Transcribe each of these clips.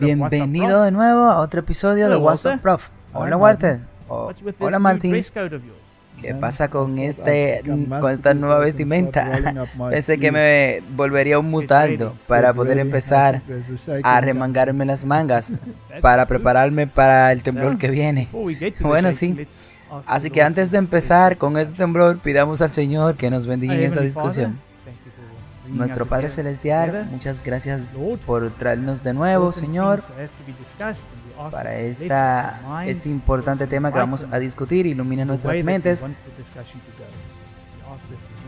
Bienvenido de nuevo a otro episodio de What's Up Prof. Hola Walter. Hola Martín. ¿Qué pasa con esta nueva vestimenta? Pensé que me volvería un mutaldo para poder empezar a remangarme las mangas para prepararme para el temblor que viene. Bueno, sí. Así que antes de empezar con este temblor, pidamos al Señor que nos bendiga en esta discusión. Nuestro Padre Celestial, muchas gracias por traernos de nuevo, Señor, para este importante tema que vamos a discutir. Ilumina nuestras mentes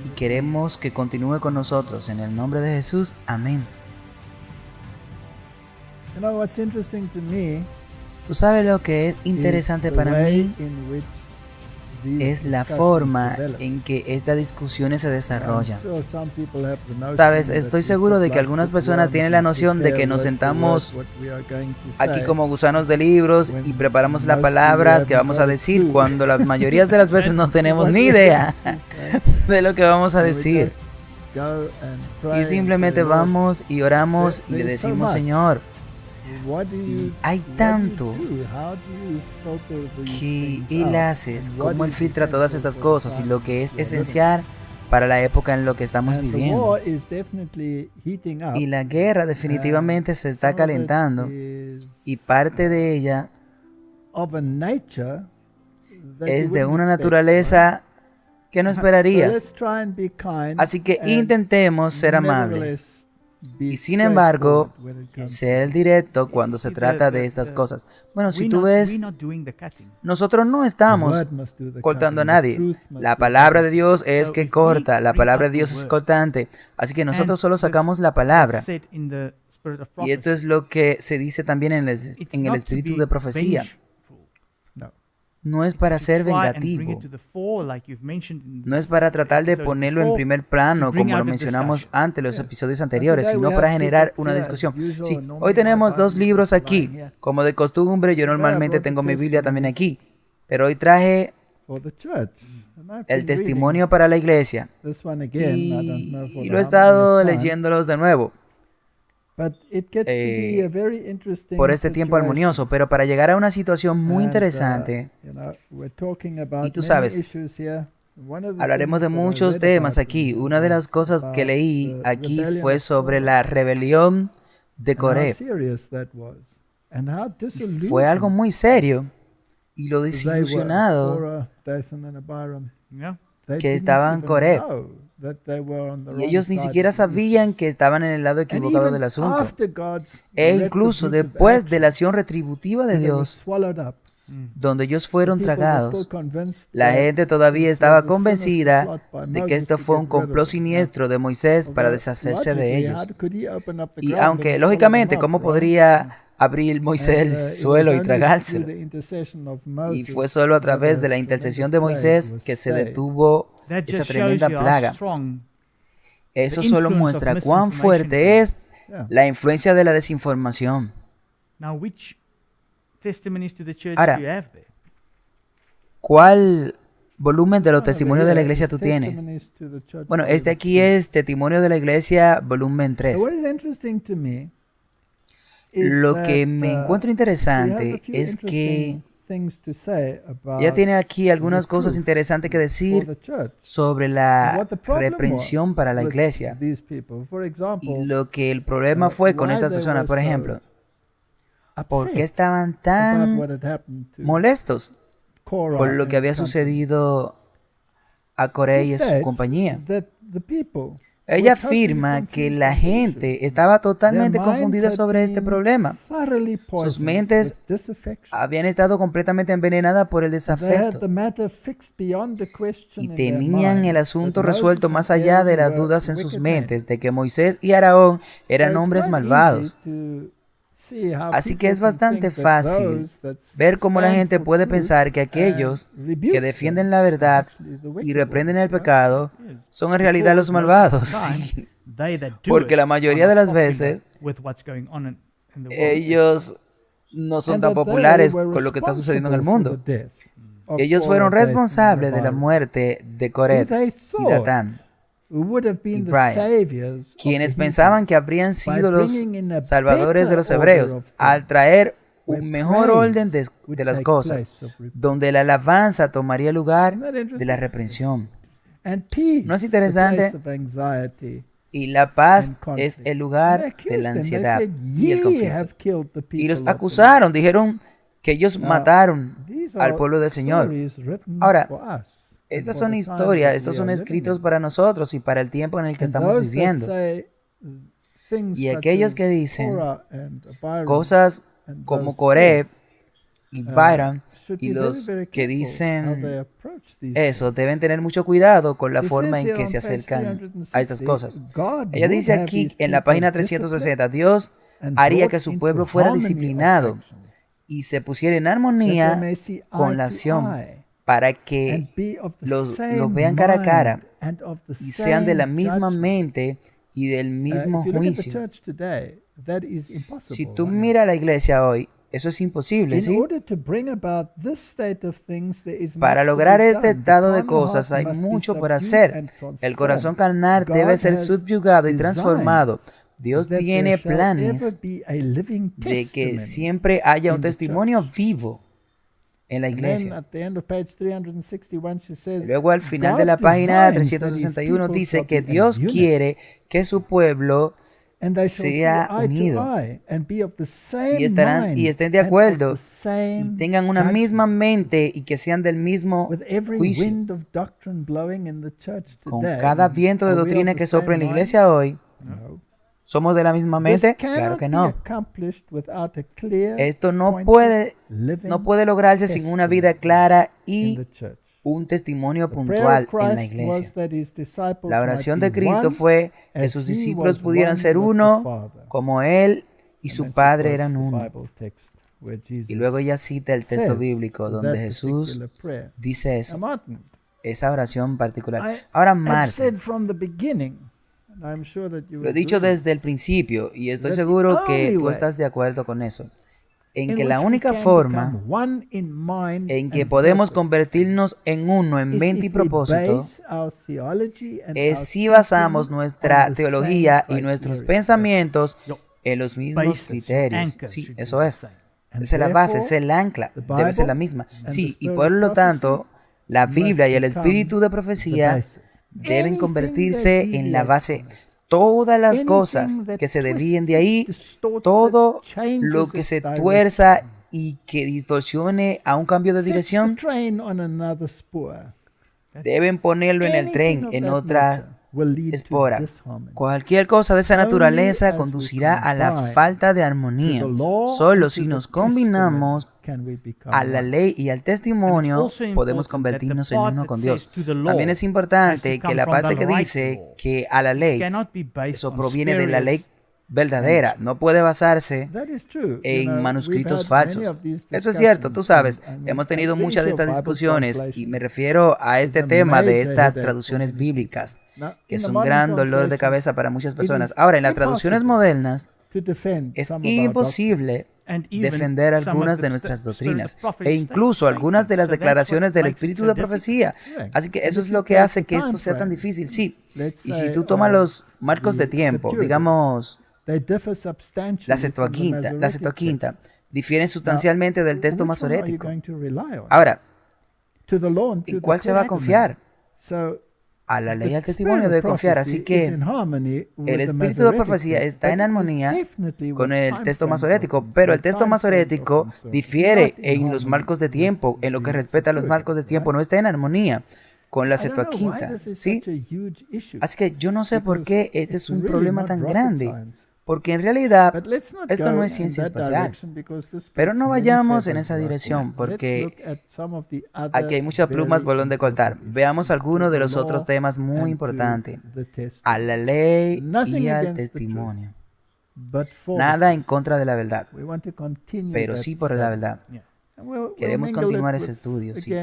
y queremos que continúe con nosotros. En el nombre de Jesús, amén. Tú sabes lo que es interesante para mí es la forma en que estas discusiones se desarrollan. Sabes, estoy seguro de que algunas personas tienen la noción de que nos sentamos aquí como gusanos de libros y preparamos las palabras que vamos a decir, cuando la mayoría de las veces no tenemos ni idea de lo que vamos a decir. Y simplemente vamos y oramos y le decimos, Señor, y hay tanto que Él hace, cómo Él filtra todas estas cosas y lo que es esencial para la época en la que estamos viviendo. Y la guerra definitivamente se está calentando y parte de ella es de una naturaleza que no esperarías. Así que intentemos ser amables. Y sin embargo, ser directo cuando se trata de estas cosas. Bueno, si tú ves, nosotros no estamos cortando a nadie. La palabra de Dios es que corta, la palabra de Dios es cortante. Así que nosotros solo sacamos la palabra. Y esto es lo que se dice también en el espíritu de profecía. No es para ser vengativo, no es para tratar de ponerlo en primer plano como lo mencionamos antes en los episodios anteriores, sino para generar una discusión. Sí, hoy tenemos dos libros aquí, como de costumbre. Yo normalmente tengo mi Biblia también aquí, pero hoy traje el testimonio para la iglesia y lo he estado leyéndolos de nuevo. Por este tiempo armonioso, pero para llegar a una situación muy interesante, y tú sabes, hablaremos de muchos temas aquí. Una de las cosas que leí aquí fue sobre la rebelión de Coré. Fue algo muy serio y lo desilusionado que estaban Coré. Y ellos ni siquiera sabían que estaban en el lado equivocado del asunto. E incluso después de la acción retributiva de Dios, donde ellos fueron tragados, la gente todavía estaba convencida de que esto fue un complot siniestro de Moisés para deshacerse de ellos. Y aunque, lógicamente, ¿cómo podría abrir Moisés el suelo y tragárselo? Y fue solo a través de la intercesión de Moisés que se detuvo esa tremenda plaga. Eso solo muestra cuán fuerte es la influencia de la desinformación. Ahora, ¿cuál volumen de los testimonios de la iglesia tú tienes? Bueno, este aquí es Testimonio de la Iglesia, volumen 3. Lo que me encuentro interesante es que ella tiene aquí algunas cosas interesantes que decir sobre la reprensión para la iglesia y lo que el problema fue con estas personas. Por ejemplo, ¿por qué estaban tan molestos por lo que había sucedido a Coré y a su compañía? Ella afirma que la gente estaba totalmente confundida sobre este problema. Sus mentes habían estado completamente envenenadas por el desafecto y tenían el asunto resuelto más allá de las dudas en sus mentes de que Moisés y Aarón eran hombres malvados. Así que es bastante fácil ver cómo la gente puede pensar que aquellos que defienden la verdad y reprenden el pecado son en realidad los malvados. Sí. Porque la mayoría de las veces ellos no son tan populares con lo que está sucediendo en el mundo. Ellos fueron responsables de la muerte de Coret y Datán y Brian, quienes pensaban que habrían sido los salvadores de los hebreos al traer un mejor orden de las cosas, donde la alabanza tomaría lugar de la reprensión. ¿No es interesante? Y la paz es el lugar de la ansiedad y el conflicto. Y los acusaron, dijeron que ellos mataron al pueblo del Señor. Ahora, estas son historias, estos son escritos para nosotros y para el tiempo en el que estamos viviendo. Y aquellos que dicen cosas como Coré y Byron, y los que dicen eso, deben tener mucho cuidado con la forma en que se acercan a estas cosas. Ella dice aquí en la página 360, Dios haría que su pueblo fuera disciplinado y se pusiera en armonía con la acción, para que los vean cara a cara y sean de la misma mente y del mismo juicio. Si tú miras la iglesia hoy, eso es imposible, ¿sí? Para lograr este estado de cosas hay mucho por hacer. El corazón carnal debe ser subyugado y transformado. Dios tiene planes de que siempre haya un testimonio vivo en la iglesia. Luego al final de la página 361 dice que Dios quiere que su pueblo sea unido y estén de acuerdo y tengan una misma mente y que sean del mismo juicio. Con cada viento de doctrina que sopla en la iglesia hoy, ¿somos de la misma mente? Claro que no. Esto no puede lograrse sin una vida clara y un testimonio puntual en la iglesia. La oración de Cristo fue que sus discípulos pudieran ser uno, como Él y su Padre eran uno. Y luego ella cita el texto bíblico donde Jesús dice eso, esa oración particular. Ahora, Marta, lo he dicho desde el principio y estoy seguro que tú estás de acuerdo con eso, en que la única forma en que podemos convertirnos en uno en mente y propósito es si basamos nuestra teología y nuestros pensamientos en los mismos criterios. Sí, eso es. Esa es la base, esa es el ancla, debe ser la misma. Sí, y por lo tanto, la Biblia y el espíritu de profecía deben convertirse en la base. Todas las cosas que se desvíen de ahí, todo lo que se tuerza y que distorsione a un cambio de dirección, deben ponerlo en el tren, en otra espora. Cualquier cosa de esa naturaleza conducirá a la falta de armonía. Solo si nos combinamos a la ley y al testimonio, podemos convertirnos en uno con Dios. También es importante que la parte que dice que a la ley, eso proviene de la ley verdadera, no puede basarse en manuscritos falsos. Eso es cierto, tú sabes, hemos tenido muchas de estas discusiones y me refiero a este tema de estas traducciones bíblicas, que es un gran dolor de cabeza para muchas personas. Ahora, en las traducciones modernas es imposible defender algunas de nuestras doctrinas e incluso algunas de las declaraciones del espíritu de profecía. Así que eso es lo que hace que esto sea tan difícil, sí. Y si tú tomas los marcos de tiempo, digamos, la Septuaginta difieren sustancialmente del texto masorético. Ahora, ¿en cuál se va a confiar? A la ley y al testimonio debe confiar. Así que el espíritu de profecía está en armonía con el texto masorético, pero el texto masorético difiere en los marcos de tiempo. En lo que respecta a los marcos de tiempo, no está en armonía con la Septuaginta, ¿sí? Así que yo no sé por qué este es un problema tan grande. Porque en realidad esto no es ciencia espacial. Pero no vayamos en esa dirección porque aquí hay muchas plumas por donde cortar. Veamos algunos de los otros temas muy importantes. A la ley y al testimonio. Nada en contra de la verdad, pero sí por la verdad. Queremos continuar ese estudio, sí.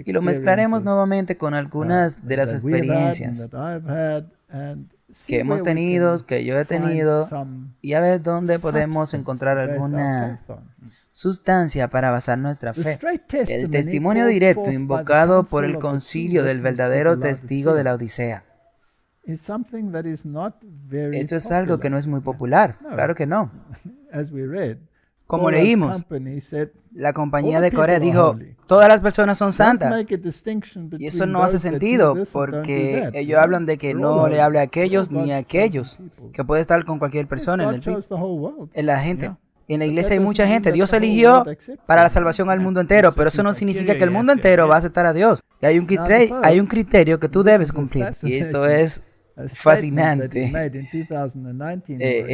Y lo mezclaremos nuevamente con algunas de las experiencias que hemos tenido, que yo he tenido, y a ver dónde podemos encontrar alguna sustancia para basar nuestra fe. El testimonio directo invocado por el concilio del verdadero testigo de la Odisea. Esto es algo que no es muy popular, claro que no. Como leímos, la compañía de Corea dijo, todas las personas son santas. Y eso no hace sentido, porque ellos hablan de que no le hable a aquellos ni a aquellos, que puede estar con cualquier persona en la gente. Y en la iglesia hay mucha gente. Dios eligió para la salvación al mundo entero, pero eso no significa que el mundo entero va a aceptar a Dios. Y hay un criterio que tú debes cumplir, y esto es fascinante.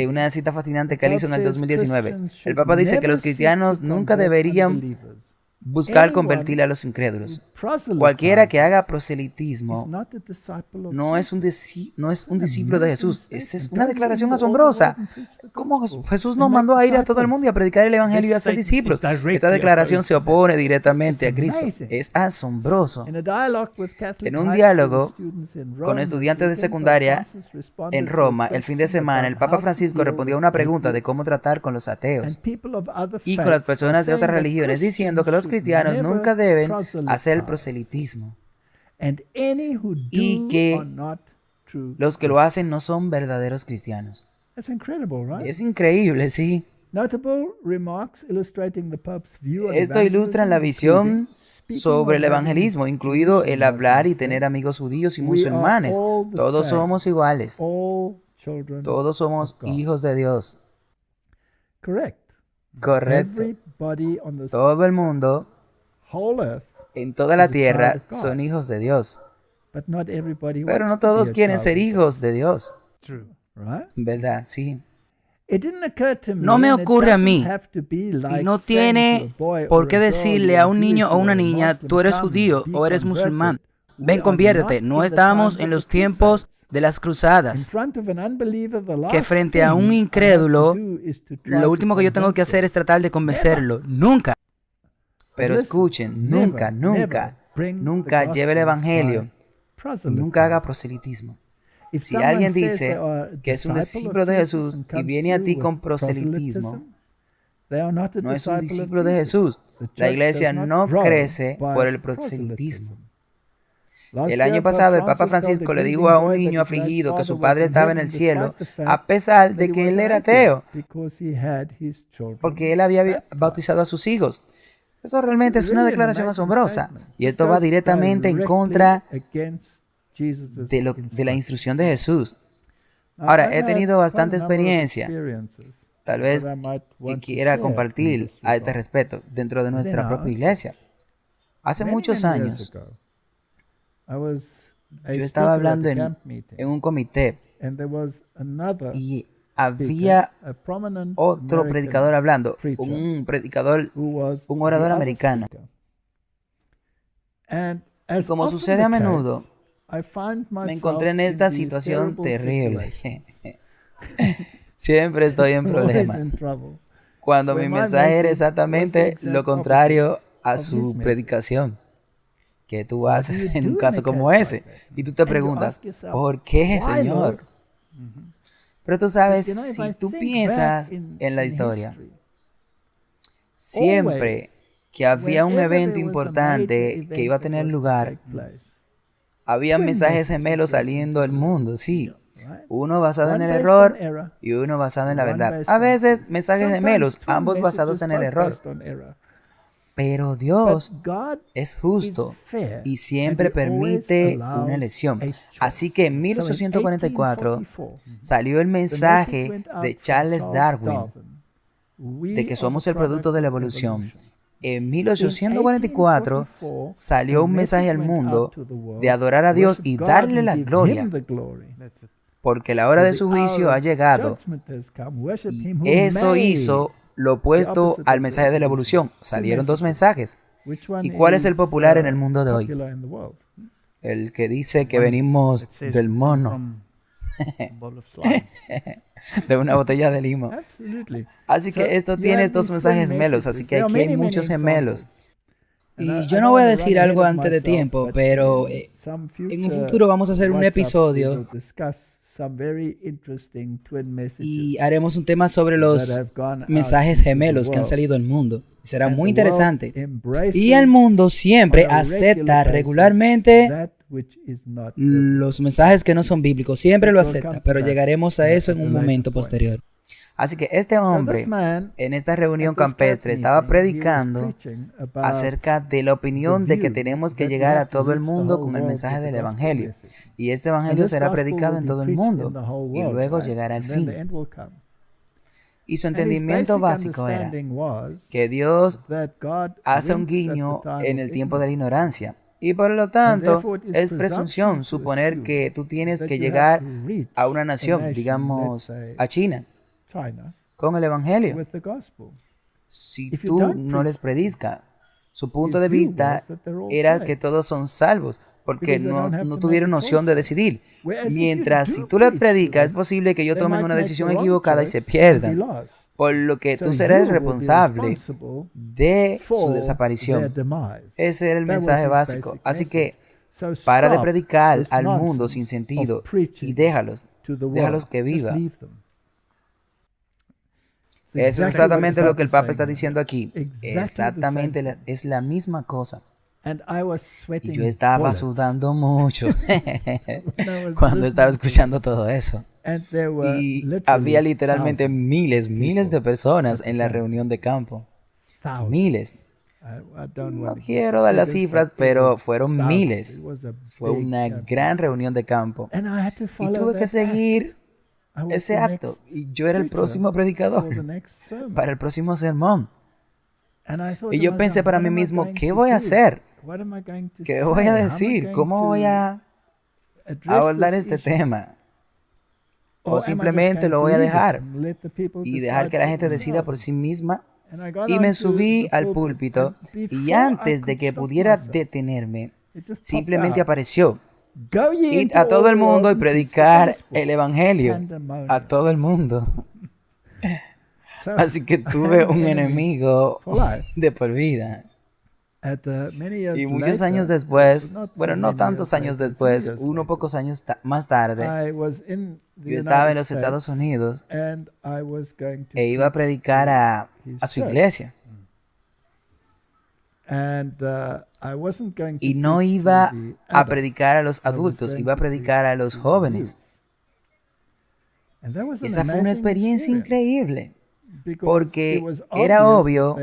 Una cita fascinante que él hizo en el 2019. El Papa dice que los cristianos nunca deberían buscar convertir a los incrédulos. Cualquiera que haga proselitismo no es un discípulo de Jesús. Esa es una declaración asombrosa. ¿Cómo Jesús nos mandó a ir a todo el mundo y a predicar el evangelio y a ser discípulos? Esta declaración se opone directamente a Cristo. Es asombroso. En un diálogo con estudiantes de secundaria en Roma, el fin de semana, el Papa Francisco respondió a una pregunta de cómo tratar con los ateos y con las personas de otras religiones, diciendo que los cristianos nunca deben hacer proselitismo y que los que lo hacen no son verdaderos cristianos. Es increíble, sí. Esto ilustra la visión sobre el evangelismo, incluido el hablar y tener amigos judíos y musulmanes. Todos somos iguales. Todos somos hijos de Dios. Correcto. Todo el mundo en toda la tierra son hijos de Dios. Pero no todos quieren ser hijos de Dios. ¿Verdad? Sí. No me ocurre a mí, y no tiene por qué decirle a un niño o una niña, tú eres judío o eres musulmán. Ven, conviértete. No estamos en los tiempos de las cruzadas, que frente a un incrédulo, lo último que yo tengo que hacer es tratar de convencerlo. Nunca. Pero escuchen, nunca lleve el evangelio. Nunca haga proselitismo. Si alguien dice que es un discípulo de Jesús y viene a ti con proselitismo, no es un discípulo de Jesús. La iglesia no crece por el proselitismo. El año pasado el Papa Francisco le dijo a un niño afligido que su padre estaba en el cielo, a pesar de que él era ateo, porque él había bautizado a sus hijos. Eso realmente es una declaración asombrosa, y esto va directamente en contra de la instrucción de Jesús. Ahora, he tenido bastante experiencia, tal vez que quiera compartir a este respecto dentro de nuestra propia iglesia. Hace muchos años, yo estaba hablando en un comité y había otro predicador hablando, un orador americano. Y como sucede a menudo, me encontré en esta situación terrible. Siempre estoy en problemas. Cuando mi mensaje era exactamente lo contrario a su predicación. ¿Qué tú haces en un caso como ese? Y tú te preguntas, ¿por qué, Señor? Pero tú sabes, si tú piensas en la historia, siempre que había un evento importante que iba a tener lugar, había mensajes gemelos saliendo del mundo, sí. Uno basado en el error y uno basado en la verdad. A veces mensajes gemelos, ambos basados en el error. Pero Dios es justo y siempre permite una elección. Así que en 1844 salió el mensaje de Charles Darwin de que somos el producto de la evolución. En 1844 salió un mensaje al mundo de adorar a Dios y darle la gloria, porque la hora de su juicio ha llegado. Y eso hizo lo opuesto al mensaje de la evolución. Salieron dos mensajes. ¿Y cuál es el popular en el mundo de hoy? El que dice que venimos del mono. De una botella de limo. Así que esto tiene estos mensajes gemelos, así que aquí hay muchos gemelos. Y yo no voy a decir algo antes de tiempo, pero en un futuro vamos a hacer un episodio y haremos un tema sobre los mensajes gemelos que han salido al mundo. Será muy interesante. Y el mundo siempre acepta regularmente los mensajes que no son bíblicos. Siempre lo acepta, pero llegaremos a eso en un momento posterior. Así que este hombre en esta reunión campestre estaba predicando acerca de la opinión de que tenemos que llegar a todo el mundo con el mensaje del Evangelio. Y este Evangelio será predicado en todo el mundo y luego llegará el fin. Y su entendimiento básico era que Dios hace un guiño en el tiempo de la ignorancia. Y por lo tanto, es presunción suponer que tú tienes que llegar a una nación, digamos, a China, con el Evangelio. Si tú no les predicas, su punto de vista era que todos son salvos, porque no tuvieron noción de decidir. Mientras si tú les predicas, es posible que ellos tomen una decisión equivocada y se pierdan, por lo que tú serás responsable de su desaparición. Ese era el mensaje básico. Así que para de predicar al mundo sin sentido y déjalos que vivan. Eso es exactamente lo que el Papa está diciendo aquí. Exactamente, es la misma cosa. Y yo estaba sudando mucho cuando estaba escuchando todo eso. Y había literalmente miles de personas en la reunión de campo. Miles. No quiero dar las cifras, pero fueron miles. Fue una gran reunión de campo. Y tuve que seguir ese acto. Y yo era el próximo predicador para el próximo sermón. Y yo pensé para mí mismo, ¿qué voy a hacer? ¿Qué voy a decir? ¿Cómo voy a abordar este tema? O simplemente lo voy a dejar y dejar que la gente decida por sí misma. Y me subí al púlpito y antes de que pudiera detenerme, simplemente apareció. Ir a todo el mundo y predicar el Evangelio a todo el mundo. Así que tuve un enemigo de por vida. Y muchos años después, bueno, no tantos años después, unos pocos años más tarde, yo estaba en los Estados Unidos e iba a predicar a su iglesia. Y no iba a predicar a los adultos, iba a predicar a los jóvenes. Esa fue una experiencia increíble, porque era obvio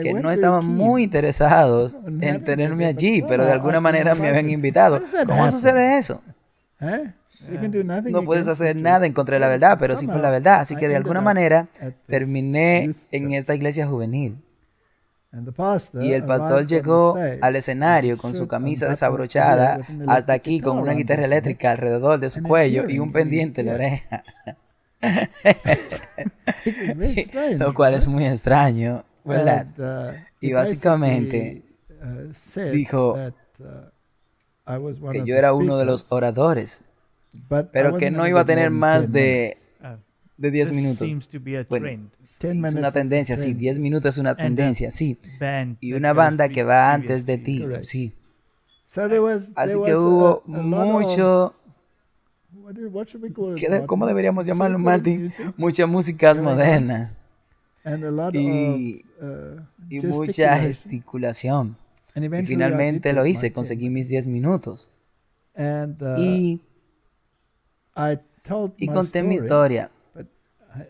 que no estaban muy interesados en tenerme allí, pero de alguna manera me habían invitado. ¿Cómo sucede eso? No puedes hacer nada en contra de la verdad, pero sí por la verdad. Así que de alguna manera terminé en esta iglesia juvenil. Y el pastor llegó al escenario con su camisa desabrochada hasta aquí, con una guitarra eléctrica alrededor de su cuello y un pendiente en la oreja. Lo cual es muy extraño, ¿verdad? Y básicamente dijo que yo era uno de los oradores, pero que no iba a tener más de de 10 minutos. Bueno, es una tendencia, sí, 10 minutos es una tendencia, sí. Y una banda que va antes de ti, sí. Así que hubo mucho... ¿Cómo deberíamos llamarlo, Martin? Muchas músicas modernas. Y mucha gesticulación. Y finalmente lo hice, conseguí mis 10 minutos. Y conté mi historia.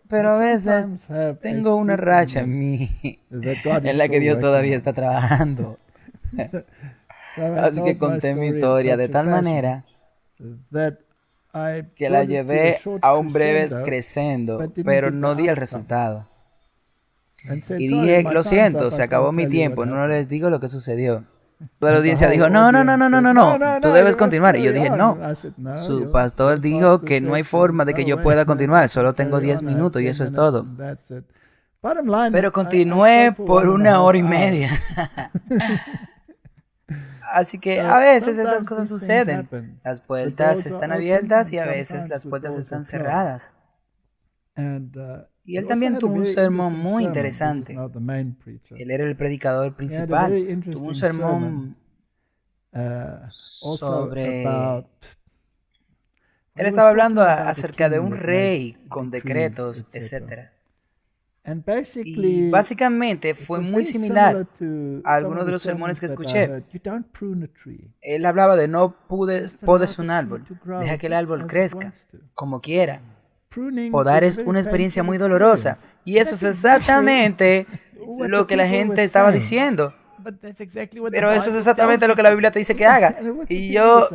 Pero a veces tengo una racha en mí en la que Dios todavía está trabajando. Así que conté mi historia de tal manera que la llevé a un breve crescendo, pero no di el resultado. Y dije, lo siento, se acabó mi tiempo, no les digo lo que sucedió. Toda la audiencia dijo, no, tú debes continuar. Y yo dije, no. Su pastor dijo que no hay forma de que yo pueda continuar, solo tengo 10 minutos y eso es todo. Pero continué por 1 hora y media. Así que a veces estas cosas suceden. Las puertas están abiertas y a veces las puertas están cerradas. Y él también tuvo un sermón muy interesante. Él era el predicador principal. Tuvo un sermón sobre... Él estaba hablando acerca de un rey con decretos, etc. Y básicamente fue muy similar a algunos de los sermones que escuché. Él hablaba de no podes un árbol, deja que el árbol crezca como quiera. Podar es una experiencia muy dolorosa. Y eso es exactamente lo que la gente estaba diciendo. Pero eso es exactamente lo que la Biblia te dice que haga. Y yo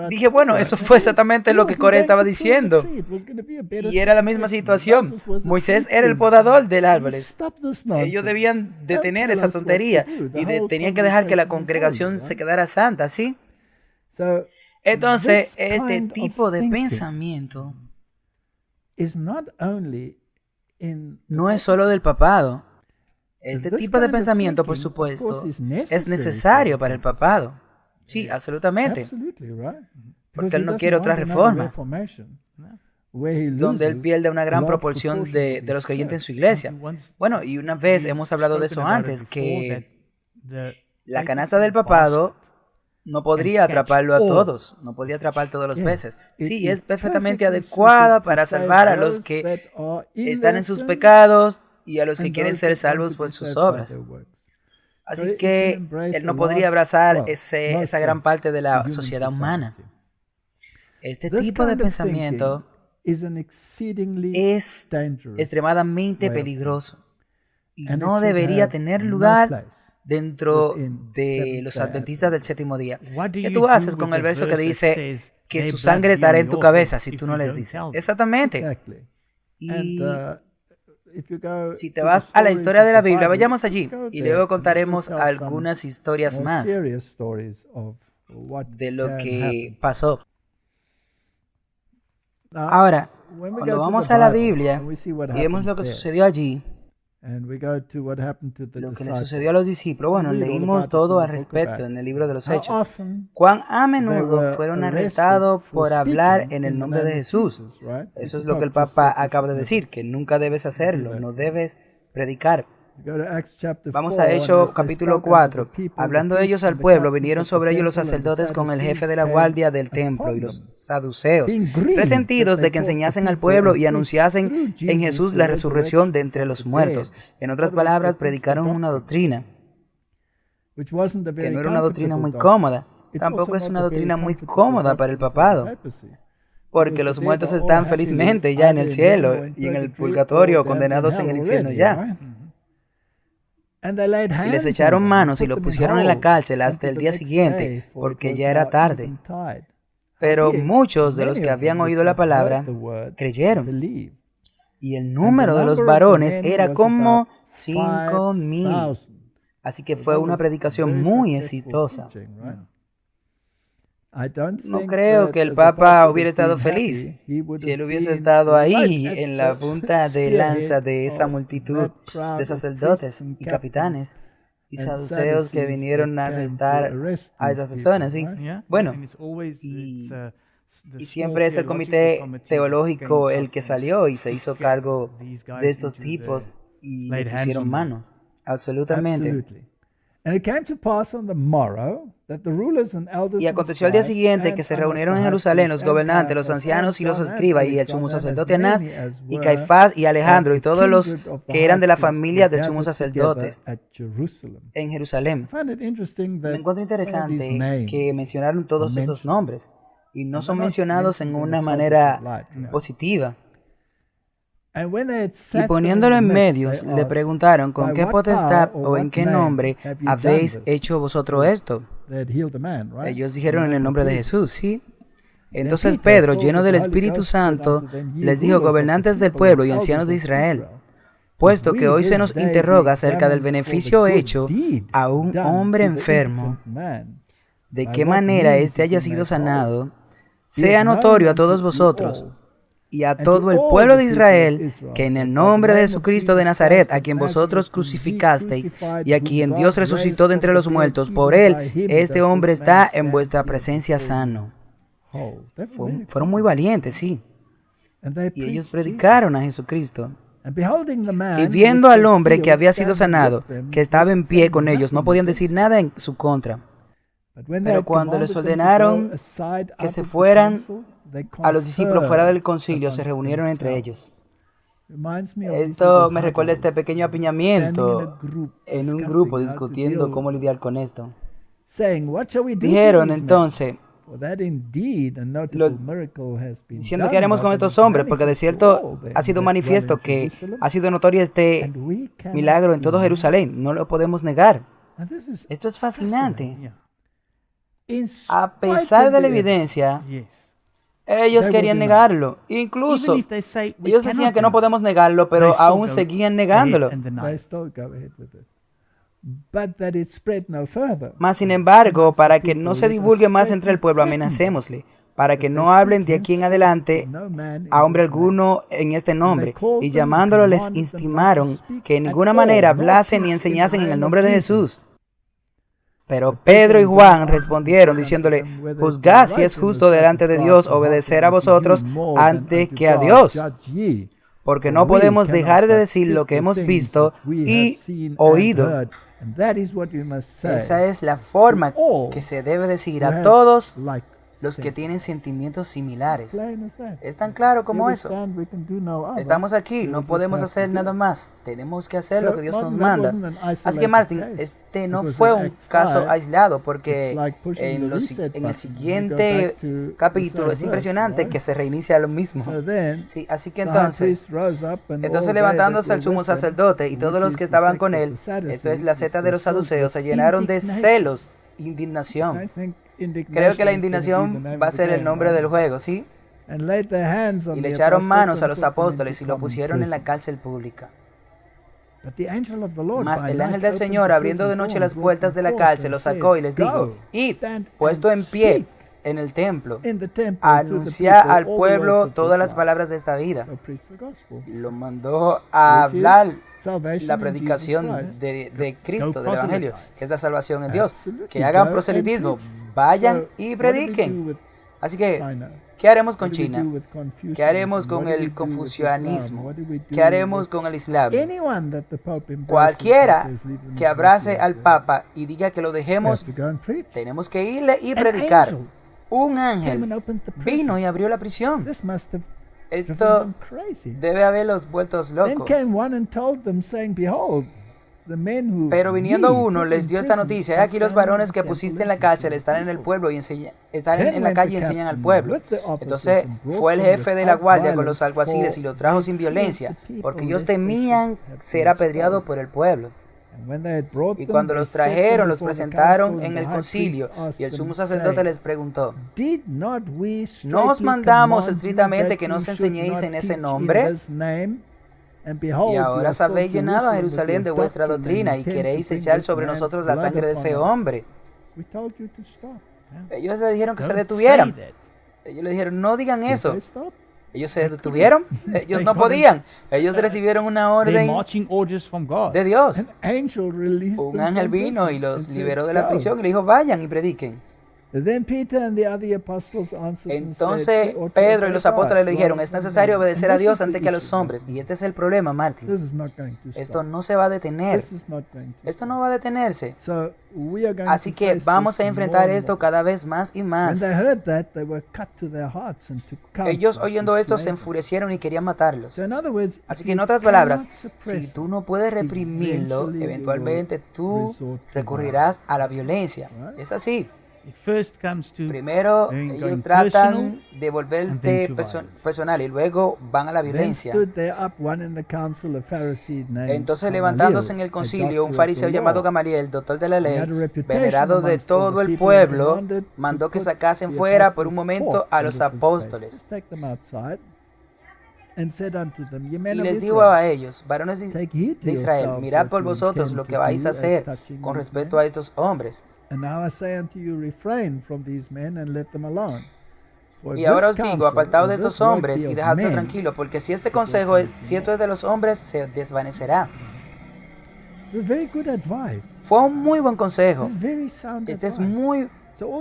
dije, bueno, eso fue exactamente lo que Coré estaba diciendo. Y era la misma situación. Moisés era el podador del árbol. Ellos debían detener esa tontería. Y tenían que dejar que la congregación se quedara santa, ¿sí? Entonces, este tipo de pensamiento no es solo del papado. Este tipo de pensamiento, por supuesto, es necesario para el papado. Sí, absolutamente. Porque él no quiere otra reforma, donde él pierde una gran proporción de los creyentes en su iglesia. Bueno, y una vez hemos hablado de eso antes, que la canasta del papado no podría atraparlo a todos, no podría atrapar todos los peces. Sí, es perfectamente adecuada para salvar a los que están en sus pecados y a los que quieren ser salvos por sus obras. Así que él no podría abrazar esa gran parte de la sociedad humana. Este tipo de pensamiento es extremadamente peligroso y no debería tener lugar dentro de los adventistas del séptimo día. ¿Qué tú haces con el verso que dice que su sangre estará en tu cabeza si tú no les dices? Exactamente. Y si te vas a la historia de la Biblia, vayamos allí y luego contaremos algunas historias más de lo que pasó. Ahora, cuando vamos a la Biblia y vemos lo que sucedió allí, lo que le sucedió a los discípulos, bueno, leímos todo al respecto en el libro de los Hechos. Cuán a menudo fueron arrestados por hablar en el nombre de Jesús. Eso es lo que el Papa acaba de decir, que nunca debes hacerlo, no debes predicar. Vamos a Hechos capítulo 4. Hablando ellos al pueblo, vinieron sobre ellos los sacerdotes con el jefe de la guardia del templo y los saduceos, resentidos de que enseñasen al pueblo y anunciasen en Jesús la resurrección de entre los muertos. En otras palabras, predicaron una doctrina que no era una doctrina muy cómoda. Tampoco es una doctrina muy cómoda para el papado, porque los muertos están felizmente ya en el cielo y en el purgatorio, condenados en el infierno ya. Y les echaron manos y los pusieron en la cárcel hasta el día siguiente, porque ya era tarde. Pero muchos de los que habían oído la palabra creyeron. Y el número de los varones era como 5,000. Así que fue una predicación muy exitosa. No creo que el Papa hubiera estado feliz si él hubiese estado ahí en la punta de lanza de esa multitud de sacerdotes y capitanes y saduceos que vinieron a arrestar a esas personas, ¿sí? Bueno, y Y siempre es el comité teológico el que salió y se hizo cargo de estos tipos y le pusieron manos. Absolutamente. Y aconteció al día siguiente que se reunieron en Jerusalén los gobernantes, los ancianos y los escribas, y el sumo sacerdote Anás, y Caifás, y Alejandro, y todos los que eran de la familia del sumo sacerdote en Jerusalén. Me encuentro interesante que mencionaron todos estos nombres, y no son mencionados en una manera positiva. Y poniéndolo en medio, le preguntaron, ¿con qué potestad o en qué nombre habéis hecho vosotros esto? Ellos dijeron en el nombre de Jesús, ¿sí? Entonces Pedro, lleno del Espíritu Santo, les dijo, gobernantes del pueblo y ancianos de Israel, puesto que hoy se nos interroga acerca del beneficio hecho a un hombre enfermo, de qué manera éste haya sido sanado, sea notorio a todos vosotros y a todo el pueblo de Israel, que en el nombre de Jesucristo de Nazaret, a quien vosotros crucificasteis y a quien Dios resucitó de entre los muertos, por él, este hombre está en vuestra presencia sano. Fueron muy valientes, sí. Y ellos predicaron a Jesucristo. Y viendo al hombre que había sido sanado, que estaba en pie con ellos, no podían decir nada en su contra. Pero cuando les ordenaron que se fueran a los discípulos fuera del concilio, se reunieron entre ellos. Esto me recuerda este pequeño apiñamiento en un grupo discutiendo cómo lidiar con esto. Dijeron entonces, diciendo qué haremos con estos hombres, porque de cierto ha sido manifiesto que ha sido notorio este milagro en todo Jerusalén, no lo podemos negar. Esto es fascinante. A pesar de la evidencia, ellos querían negarlo. Incluso ellos decían que no podemos negarlo, pero aún seguían negándolo. Mas sin embargo, para que no se divulgue más entre el pueblo, amenacémosle, para que no hablen de aquí en adelante a hombre alguno en este nombre. Y llamándolo les intimaron que en ninguna manera hablasen ni enseñasen en el nombre de Jesús. Pero Pedro y Juan respondieron diciéndole, juzgad si es justo delante de Dios obedecer a vosotros antes que a Dios, porque no podemos dejar de decir lo que hemos visto y oído. Esa es la forma que se debe decir a todos los que tienen sentimientos similares. Es tan claro como eso. Estamos aquí, no podemos hacer nada más. Tenemos que hacer lo que Dios nos manda. Así que Martin, este no fue un caso aislado, porque en el siguiente capítulo es impresionante que se reinicia lo mismo. Sí, así que entonces levantándose el sumo sacerdote y todos los que estaban con él, esto es la secta de los saduceos, se llenaron de celos, indignación. Creo que la indignación va a ser el nombre del juego, ¿sí? Y le echaron manos a los apóstoles y lo pusieron en la cárcel pública. Mas el ángel del Señor, abriendo de noche las puertas de la cárcel, los sacó y les dijo, id, puesto en pie en el templo, a anunciar al pueblo todas las palabras de esta vida. Lo mandó a hablar la predicación de Cristo, del Evangelio, que es la salvación en Dios. Que hagan proselitismo, vayan y prediquen. Así que, ¿qué haremos con China? ¿Qué haremos con el confucianismo? ¿Qué haremos con el Islam? Cualquiera que abrace al Papa y diga que lo dejemos, tenemos que irle y predicar. Un ángel vino y abrió la prisión. Esto debe haberlos vuelto locos. Pero viniendo uno, les dio esta noticia: aquí los varones que pusiste en la cárcel están en el pueblo y están en la calle y enseñan al pueblo. Entonces fue el jefe de la guardia con los alguaciles y lo trajo sin violencia, porque ellos temían ser apedreados por el pueblo. Y cuando los trajeron, los presentaron en el concilio, y el sumo sacerdote les preguntó: ¿no os mandamos estrictamente que no os enseñéis en ese nombre? Y ahora sabéis llenado a Jerusalén de vuestra doctrina y queréis echar sobre nosotros la sangre de ese hombre. Ellos le dijeron que se detuvieran. Ellos le dijeron: no digan eso. Ellos se detuvieron. Ellos no podían. Ellos recibieron una orden de Dios. Un ángel vino y los liberó de la prisión y le dijo: vayan y prediquen. Entonces Pedro y los apóstoles le dijeron, es necesario obedecer a Dios antes que a los hombres. Y este es el problema, Martin. Esto no se va a detener. Esto no va a detenerse. Así que vamos a enfrentar esto cada vez más y más. Ellos oyendo esto se enfurecieron y querían matarlos. Así que en otras palabras, si tú no puedes reprimirlo, eventualmente tú recurrirás a la violencia. Es así. Primero ellos tratan de volverte personal y luego van a la violencia. Entonces, levantándose en el concilio, un fariseo llamado Gamaliel, doctor de la ley, venerado de todo el pueblo, mandó que sacasen fuera por un momento a los apóstoles. Y les dijo a ellos, varones de Israel, mirad por vosotros lo que vais a hacer con respecto a estos hombres. Y ahora os digo, apartaos de estos hombres y dejadlo tranquilo, porque si esto es de los hombres, se desvanecerá. Fue un muy buen consejo. Este es muy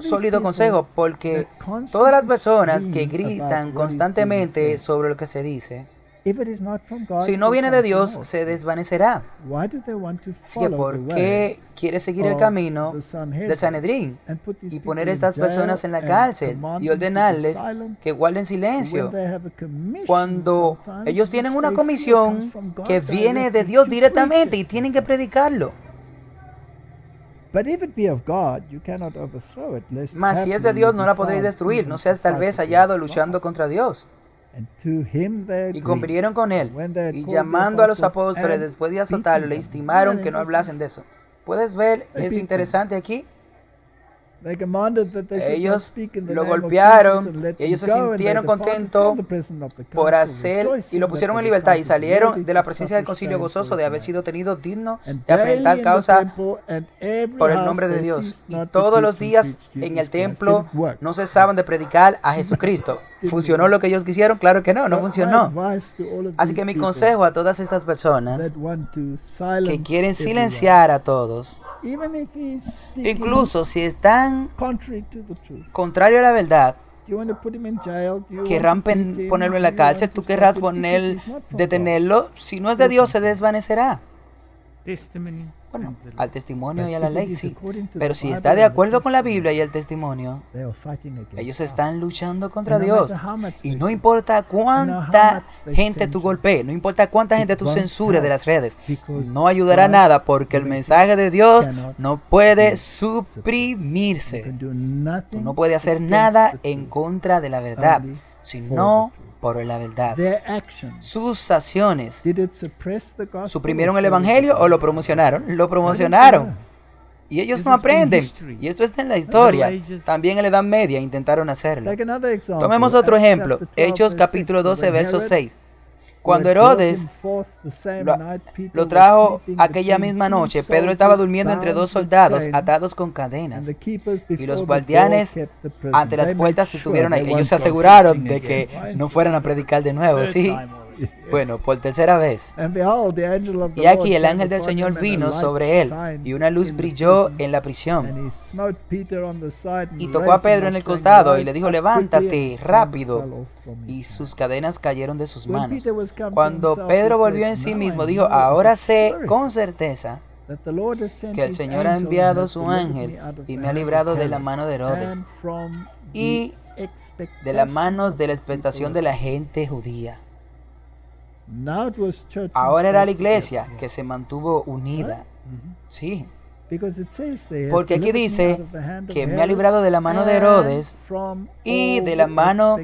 sólido consejo, porque todas las personas que gritan constantemente sobre lo que se dice, si no viene de Dios, se desvanecerá. Así que, ¿por qué quiere seguir el camino del Sanedrín y poner a estas personas en la cárcel y ordenarles que guarden silencio? Cuando ellos tienen una comisión que viene de Dios directamente y tienen que predicarlo. Mas si es de Dios, no la podréis destruir, no seas tal vez hallado luchando contra Dios. Y convinieron con él, y llamando a los apóstoles después de azotarlo, le intimaron que no hablasen de eso. ¿Puedes ver? Es interesante aquí. Ellos lo golpearon y ellos se sintieron contentos por hacer y lo pusieron en libertad y salieron de la presencia del concilio gozoso de haber sido tenidos dignos de afrentar causa por el nombre de Dios. Y todos los días en el templo no cesaban de predicar a Jesucristo. ¿Funcionó lo que ellos quisieron? Claro que no, no funcionó. Así que mi consejo a todas estas personas que quieren silenciar a todos, incluso si están contrario a la verdad, querrán ponerlo en la cárcel, tú querrás detenerlo. Si no es de Dios, se desvanecerá. Bueno, al testimonio y a la ley sí, pero si está de acuerdo con la Biblia y el testimonio, ellos están luchando contra Dios. Y no importa cuánta gente tú golpees, no importa cuánta gente tú censures de las redes, no ayudará nada, porque el mensaje de Dios no puede suprimirse. Tú no puedes hacer nada en contra de la verdad, sino por la verdad. Sus acciones, ¿suprimieron el evangelio o lo promocionaron? Lo promocionaron. Y ellos no aprenden. Y esto está en la historia. También en la Edad Media intentaron hacerlo. Tomemos otro ejemplo. Hechos capítulo 12, verso 6. Cuando Herodes lo trajo aquella misma noche, Pedro estaba durmiendo entre dos soldados atados con cadenas, y los guardianes ante las puertas estuvieron ahí. Ellos se aseguraron de que no fueran a predicar de nuevo, ¿sí? Bueno, por tercera vez. Y aquí el ángel del Señor vino sobre él, y una luz brilló en la prisión. Y tocó a Pedro en el costado y le dijo, levántate rápido. Y sus cadenas cayeron de sus manos. Cuando Pedro volvió en sí mismo, dijo, ahora sé con certeza que el Señor ha enviado su ángel y me ha librado de la mano de Herodes y de las manos de la expectación de la gente judía. Ahora era la iglesia que se mantuvo unida. Sí. Porque aquí dice que me ha librado de la mano de Herodes y de la mano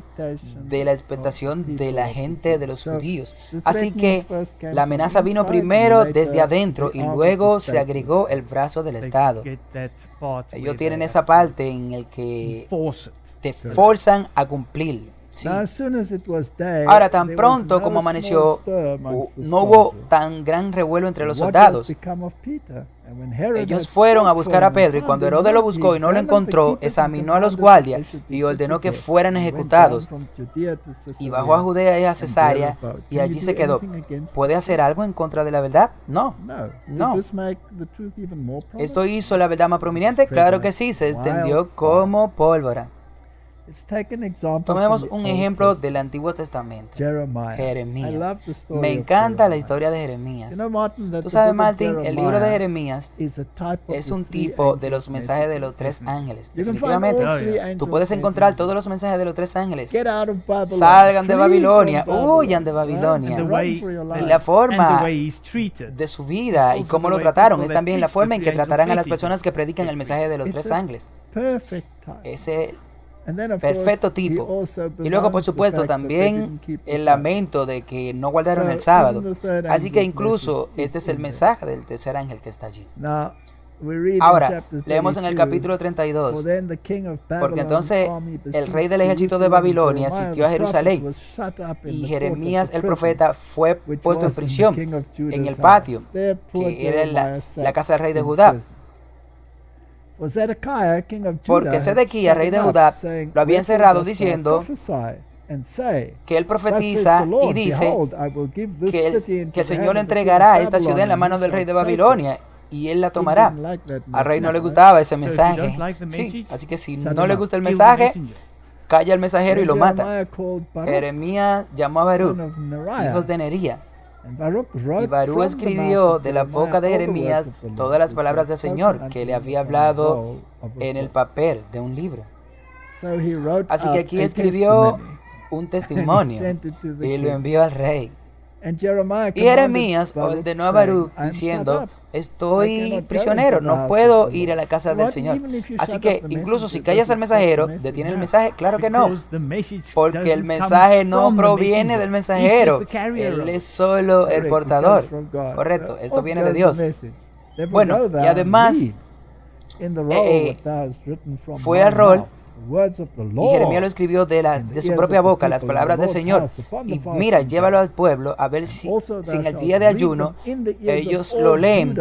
de la expectación de la gente de los judíos. Así que la amenaza vino primero desde adentro y luego se agregó el brazo del Estado. Ellos tienen esa parte en el que te forzan a cumplir. Sí. Ahora, tan pronto como amaneció, no hubo tan gran revuelo entre los soldados. Ellos fueron a buscar a Pedro, y cuando Herodes lo buscó y no lo encontró, examinó a los guardias y ordenó que fueran ejecutados. Y bajó a Judea y a Cesarea, y allí se quedó. ¿Puede hacer algo en contra de la verdad? No. ¿Esto hizo la verdad más prominente? Claro que sí, se extendió como pólvora. Tomemos un ejemplo del Antiguo Testamento. Jeremías. Me encanta la historia de Jeremías. Tú sabes, Martin, el libro de Jeremías es un tipo de los mensajes de los tres ángeles. Definitivamente. Tú puedes encontrar todos los mensajes de los tres ángeles. Salgan de Babilonia, huyan de Babilonia. Y la forma de su vida y cómo lo trataron es también la forma en que tratarán a las personas que predican el mensaje de los tres ángeles. Ese perfecto tipo. Y luego, por supuesto, también el lamento de que no guardaron el sábado. Así que incluso este es el mensaje del tercer ángel que está allí. Ahora, leemos en el capítulo 32, porque entonces el rey del ejército de Babilonia sitió a Jerusalén, y Jeremías el profeta fue puesto en prisión en el patio, que era la casa del rey de Judá. Porque Sedequías, rey de Judá, lo había encerrado diciendo que él profetiza y dice que el Señor le entregará esta ciudad en la mano del rey de Babilonia y él la tomará. Al rey no le gustaba ese mensaje. Sí, así que si no le gusta el mensaje, calla al mensajero y lo mata. Jeremías llamó a Baruch, hijos de Nería. Y Baruch escribió de la boca de Jeremías todas las palabras del Señor que le había hablado en el papel de un libro. Así que aquí escribió un testimonio y lo envió al rey. Y Jeremías ordenó a Baruch diciendo: estoy prisionero, no puedo ir a la casa del Señor. Así que incluso si callas al mensajero, ¿detiene el mensaje? Claro que no, porque el mensaje no proviene del mensajero, él es solo el portador. Correcto, esto viene de Dios. Bueno, y además fue al rol. Y Jeremías lo escribió de su propia boca, las palabras del Señor. Y mira, llévalo al pueblo a ver si en el día de ayuno ellos lo leen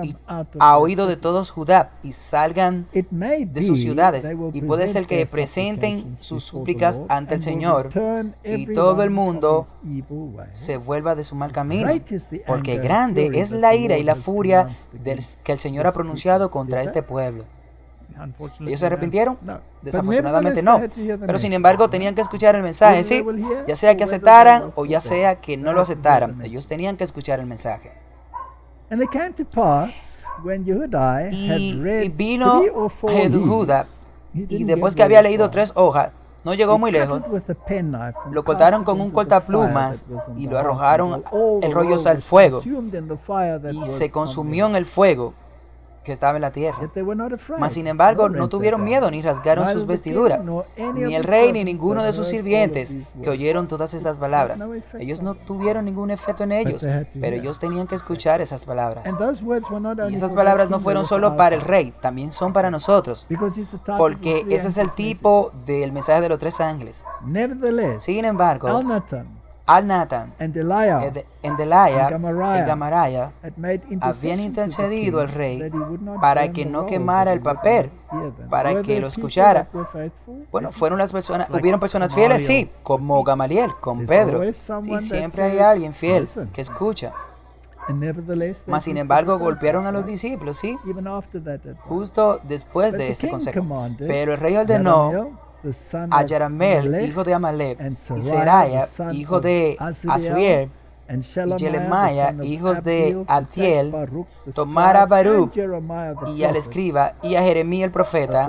y a oído de todos Judá y salgan de sus ciudades. Y puede ser que presenten sus súplicas ante el Señor y todo el mundo se vuelva de su mal camino. Porque grande es la ira y la furia que el Señor ha pronunciado contra este pueblo. ¿Ellos se arrepintieron? Desafortunadamente no. Pero sin embargo tenían que escuchar el mensaje, ¿sí? Ya sea que aceptaran o ya sea que no lo aceptaran. Ellos tenían que escuchar el mensaje. Y vino Jehudá, y después que había leído 3 hojas, no llegó muy lejos, lo cortaron con un cortaplumas y lo arrojaron el rollo al fuego, y se consumió en el fuego que estaba en la tierra. Mas sin embargo no tuvieron miedo ni rasgaron sus vestiduras, ni el rey ni ninguno de sus sirvientes que oyeron todas estas palabras. Ellos no tuvieron ningún efecto en ellos, pero ellos tenían que escuchar esas palabras. Y esas palabras no fueron solo para el rey, también son para nosotros, porque ese es el tipo del mensaje de los 3 ángeles. Sin embargo, Al-Natan, Deliah y Gamaraya habían intercedido al rey para que no quemara el papel, para que lo escuchara. Bueno, hubieron personas fieles, sí, como Gamaliel, con Pedro. Sí, siempre hay alguien fiel que escucha. Mas sin embargo golpearon a los discípulos, sí, justo después de ese consejo. Pero el rey ordenó a Yerameel, hijo de Amalek, y Seraya, hijo de Asriel, y Jeremiah, hijos de Altiel, tomar a Baruch y al escriba y a Jeremías el profeta,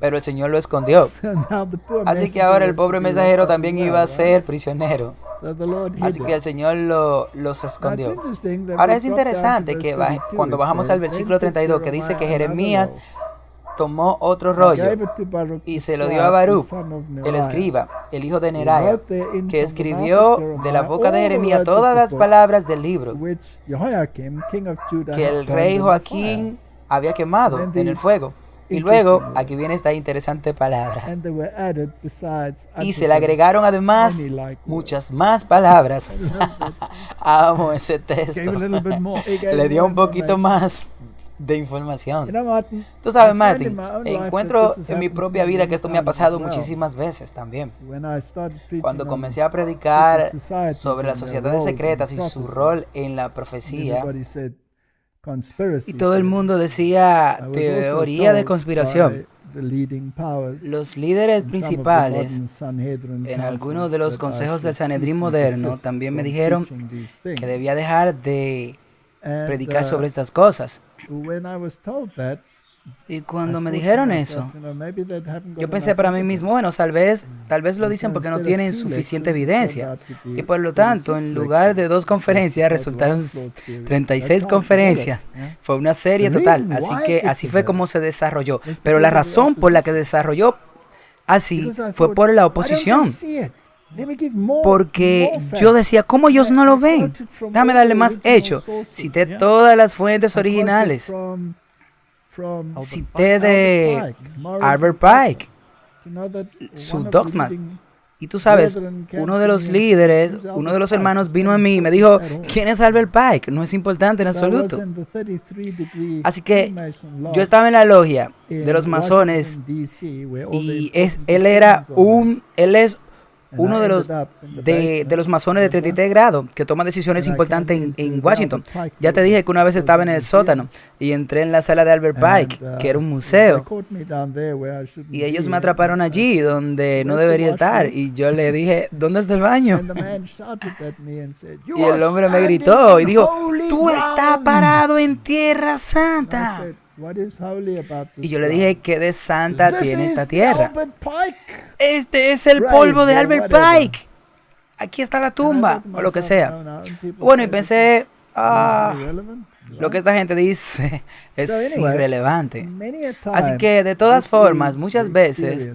pero el Señor lo escondió. Así que ahora el pobre mensajero también iba a ser prisionero. Así que el Señor los escondió. Ahora es interesante que cuando bajamos al versículo 32, que dice que Jeremías tomó otro rollo y se lo dio a Baruch, el escriba, el hijo de Neraya, que escribió de la boca de Jeremías todas las palabras del libro que el rey Joaquín había quemado en el fuego. Y luego, aquí viene esta interesante palabra. Y se le agregaron además muchas más palabras. Amo ese texto. Le dio un poquito más de información. Tú sabes, Martin, encuentro en mi propia vida que esto me ha pasado muchísimas veces también. Cuando comencé a predicar sobre las sociedades secretas y su rol en la profecía, y todo el mundo decía teoría de conspiración. Los líderes principales en algunos de los consejos del Sanedrín moderno también me dijeron que debía dejar de predicar sobre estas cosas. Y cuando me dijeron eso, yo pensé para mí mismo, bueno, tal vez lo dicen porque no tienen suficiente evidencia. Y por lo tanto, en lugar de 2 conferencias, resultaron 36 conferencias. Fue una serie total. Así que así fue como se desarrolló. Pero la razón por la que desarrolló así fue por la oposición. Porque yo decía, ¿cómo ellos no lo ven? Déjame darle más hecho. Cité todas las fuentes originales. Cité de Albert Pike, su dogmas. Y tú sabes, uno de los líderes, uno de los hermanos vino a mí y me dijo, ¿quién es Albert Pike? No es importante en absoluto. Así que yo estaba en la logia de los masones y él es uno de los masones de 33 grados que toma decisiones importantes en Washington. Ya te dije que una vez estaba en el sótano y entré en la sala de Albert Pike, que era un museo, y ellos me atraparon allí donde no debería estar, y yo le dije, ¿dónde está el baño? Y el hombre me gritó y dijo, tú estás parado en Tierra Santa. Y yo le dije, ¿qué de santa tiene esta tierra? Este es el polvo de Albert Pike. Aquí está la tumba, o lo que sea. Bueno, y pensé, lo que esta gente dice es irrelevante. Así que, de todas formas, muchas veces,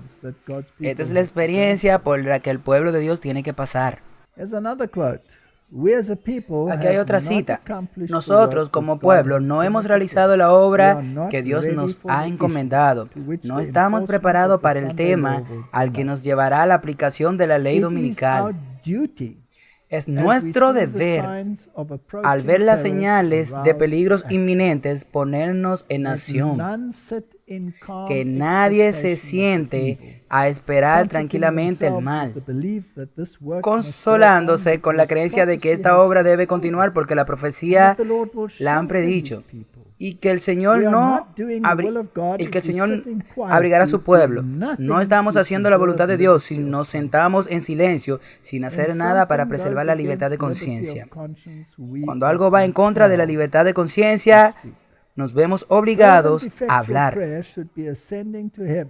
esta es la experiencia por la que el pueblo de Dios tiene que pasar. Aquí hay otra cita. Nosotros como pueblo no hemos realizado la obra que Dios nos ha encomendado. No estamos preparados para el tema al que nos llevará la aplicación de la ley dominical. Es nuestro deber, al ver las señales de peligros inminentes, ponernos en acción. Que nadie se siente a esperar tranquilamente el mal, consolándose con la creencia de que esta obra debe continuar porque la profecía la han predicho, y que el Señor abrigará a su pueblo. No estamos haciendo la voluntad de Dios si nos sentamos en silencio sin hacer nada para preservar la libertad de conciencia. Cuando algo va en contra de la libertad de conciencia, nos vemos obligados a hablar.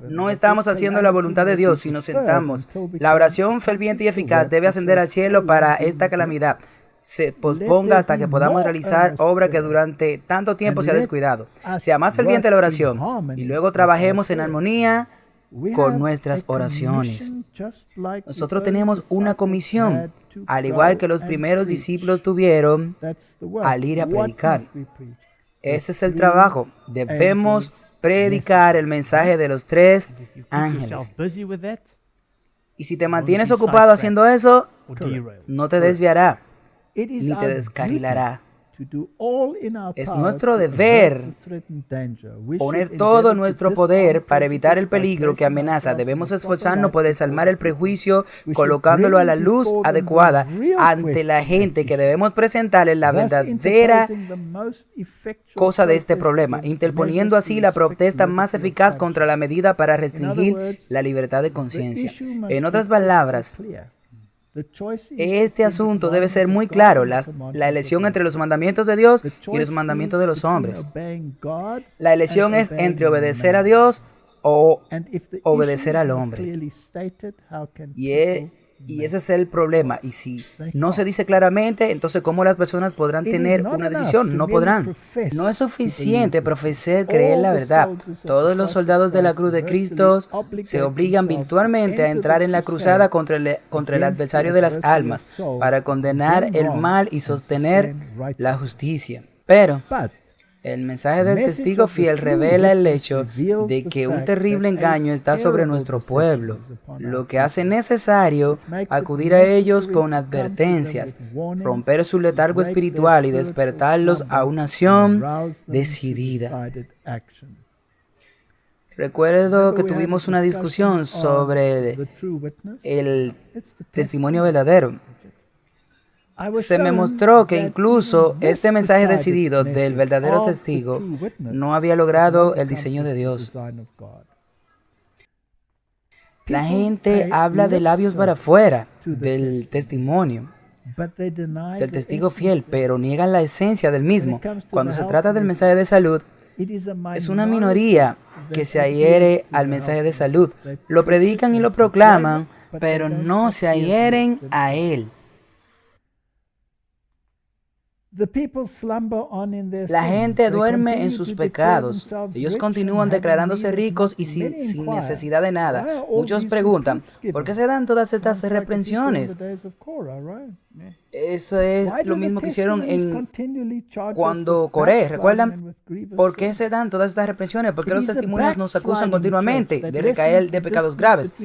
No estamos haciendo la voluntad de Dios si nos sentamos. La oración ferviente y eficaz debe ascender al cielo para esta calamidad se posponga hasta que podamos realizar obra que durante tanto tiempo se ha descuidado. Sea más ferviente la oración y luego trabajemos en armonía con nuestras oraciones. Nosotros tenemos una comisión, al igual que los primeros discípulos tuvieron al ir a predicar. Ese es el trabajo. Debemos predicar el mensaje de los 3 ángeles. Y si te mantienes ocupado haciendo eso, no te desviará ni te descarrilará. Es nuestro deber poner todo nuestro poder para evitar el peligro que amenaza. Debemos esforzarnos por desarmar el prejuicio, colocándolo a la luz adecuada ante la gente, que debemos presentarle la verdadera cosa de este problema, interponiendo así la protesta más eficaz contra la medida para restringir la libertad de conciencia. En otras palabras, este asunto debe ser muy claro, la elección entre los mandamientos de Dios y los mandamientos de los hombres. La elección es entre obedecer a Dios o obedecer al hombre. Y ese es el problema. Y si no se dice claramente, entonces ¿cómo las personas podrán tener una decisión? No podrán. No es suficiente profesar creer la verdad. Todos los soldados de la cruz de Cristo se obligan virtualmente a entrar en la cruzada contra el adversario de las almas para condenar el mal y sostener la justicia. Pero El mensaje del testigo fiel revela el hecho de que un terrible engaño está sobre nuestro pueblo, lo que hace necesario acudir a ellos con advertencias, romper su letargo espiritual y despertarlos a una acción decidida. Recuerdo que tuvimos una discusión sobre el testimonio verdadero. Se me mostró que incluso este mensaje decidido del verdadero testigo no había logrado el diseño de Dios. La gente habla de labios para afuera del testimonio, del testigo fiel, pero niegan la esencia del mismo. Cuando se trata del mensaje de salud, es una minoría que se adhiere al mensaje de salud. Lo predican y lo proclaman, pero no se adhieren a él. La gente duerme en sus pecados. Ellos continúan declarándose ricos y sin necesidad de nada. Muchos preguntan, ¿por qué se dan todas estas reprensiones? Eso es lo mismo que hicieron cuando Coré, ¿recuerdan? ¿Por qué se dan todas estas reprensiones? ¿Por qué los testimonios nos acusan continuamente de recaer de pecados graves?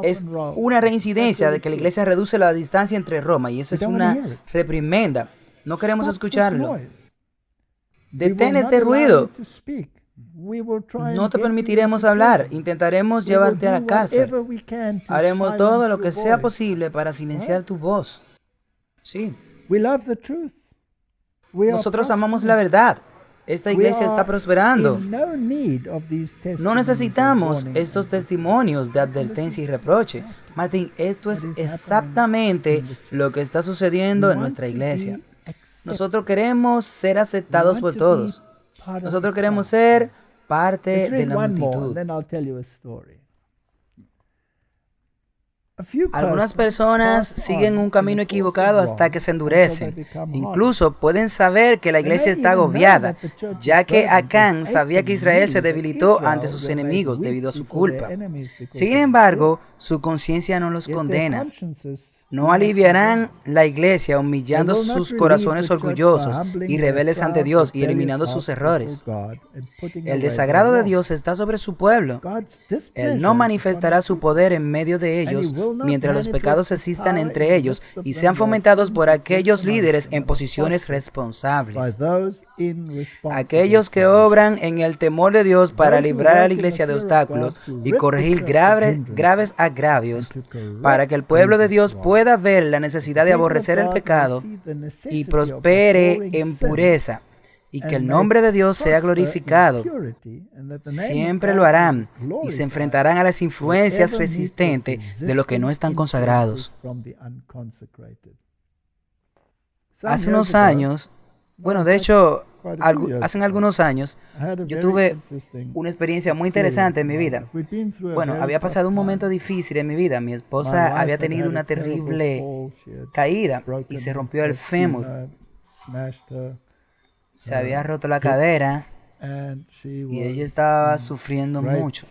Es una reincidencia de que la iglesia reduce la distancia entre Roma, y eso es una reprimenda. No queremos escucharlo. Detén este ruido. No te permitiremos hablar. Intentaremos llevarte a la cárcel. Haremos todo lo que sea posible para silenciar tu voz. Sí. Nosotros amamos la verdad. Esta iglesia está prosperando. No necesitamos estos testimonios de advertencia y reproche. Martín, esto es exactamente lo que está sucediendo en nuestra iglesia. Nosotros queremos ser aceptados por todos. Nosotros queremos ser parte de la multitud. Algunas personas siguen un camino equivocado hasta que se endurecen. Incluso pueden saber que la iglesia está agobiada, ya que Acán sabía que Israel se debilitó ante sus enemigos debido a su culpa. Sin embargo, su conciencia no los condena. No aliviarán la iglesia humillando sus corazones orgullosos y rebeldes ante Dios y eliminando sus errores. El desagrado de Dios está sobre su pueblo. Él no manifestará su poder en medio de ellos mientras los pecados existan entre ellos y sean fomentados por aquellos líderes en posiciones responsables. Aquellos que obran en el temor de Dios para librar a la iglesia de obstáculos y corregir graves agravios para que el pueblo de Dios pueda ver la necesidad de aborrecer el pecado y prospere en pureza y que el nombre de Dios sea glorificado. Siempre lo harán y se enfrentarán a las influencias resistentes de los que no están consagrados. Hace unos años, de hecho, hace algunos años, yo tuve una experiencia muy interesante en mi vida. Había pasado un momento difícil en mi vida. Mi esposa había tenido una terrible caída y se rompió el fémur. Se había roto la cadera y ella estaba sufriendo mucho.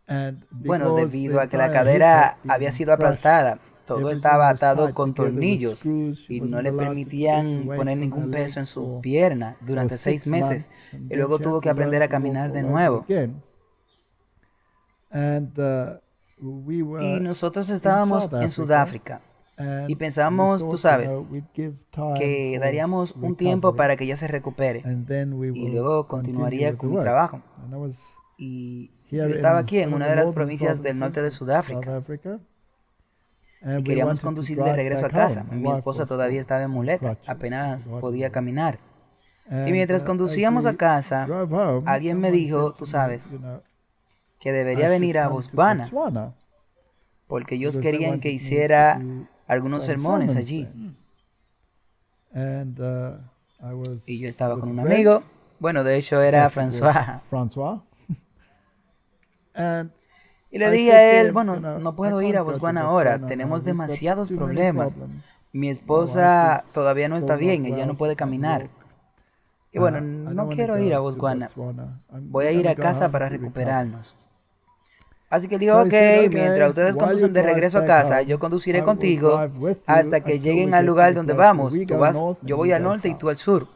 Debido a que la cadera había sido aplastada. Todo estaba atado con tornillos y no le permitían poner ningún peso en su pierna durante 6 meses. Y luego tuvo que aprender a caminar de nuevo. Y nosotros estábamos en Sudáfrica y pensamos, tú sabes, que daríamos un tiempo para que ella se recupere y luego continuaría con mi trabajo. Y yo estaba aquí en una de las provincias del norte de Sudáfrica. Y queríamos conducir de regreso a casa. Mi esposa todavía estaba en muleta, apenas podía caminar. Y mientras conducíamos a casa, alguien me dijo, tú sabes, que debería venir a Botswana, porque ellos querían que hiciera algunos sermones allí. Y yo estaba con un amigo, de hecho era François. Y le dije a él, no puedo ir a Botswana ahora, tenemos demasiados problemas. Mi esposa todavía no está bien, ella no puede caminar. Y no quiero ir a Botswana, voy a ir a casa para recuperarnos. Así que le digo, ok, mientras ustedes conducen de regreso a casa, yo conduciré contigo hasta que lleguen al lugar donde vamos. Yo voy al norte y tú al sur.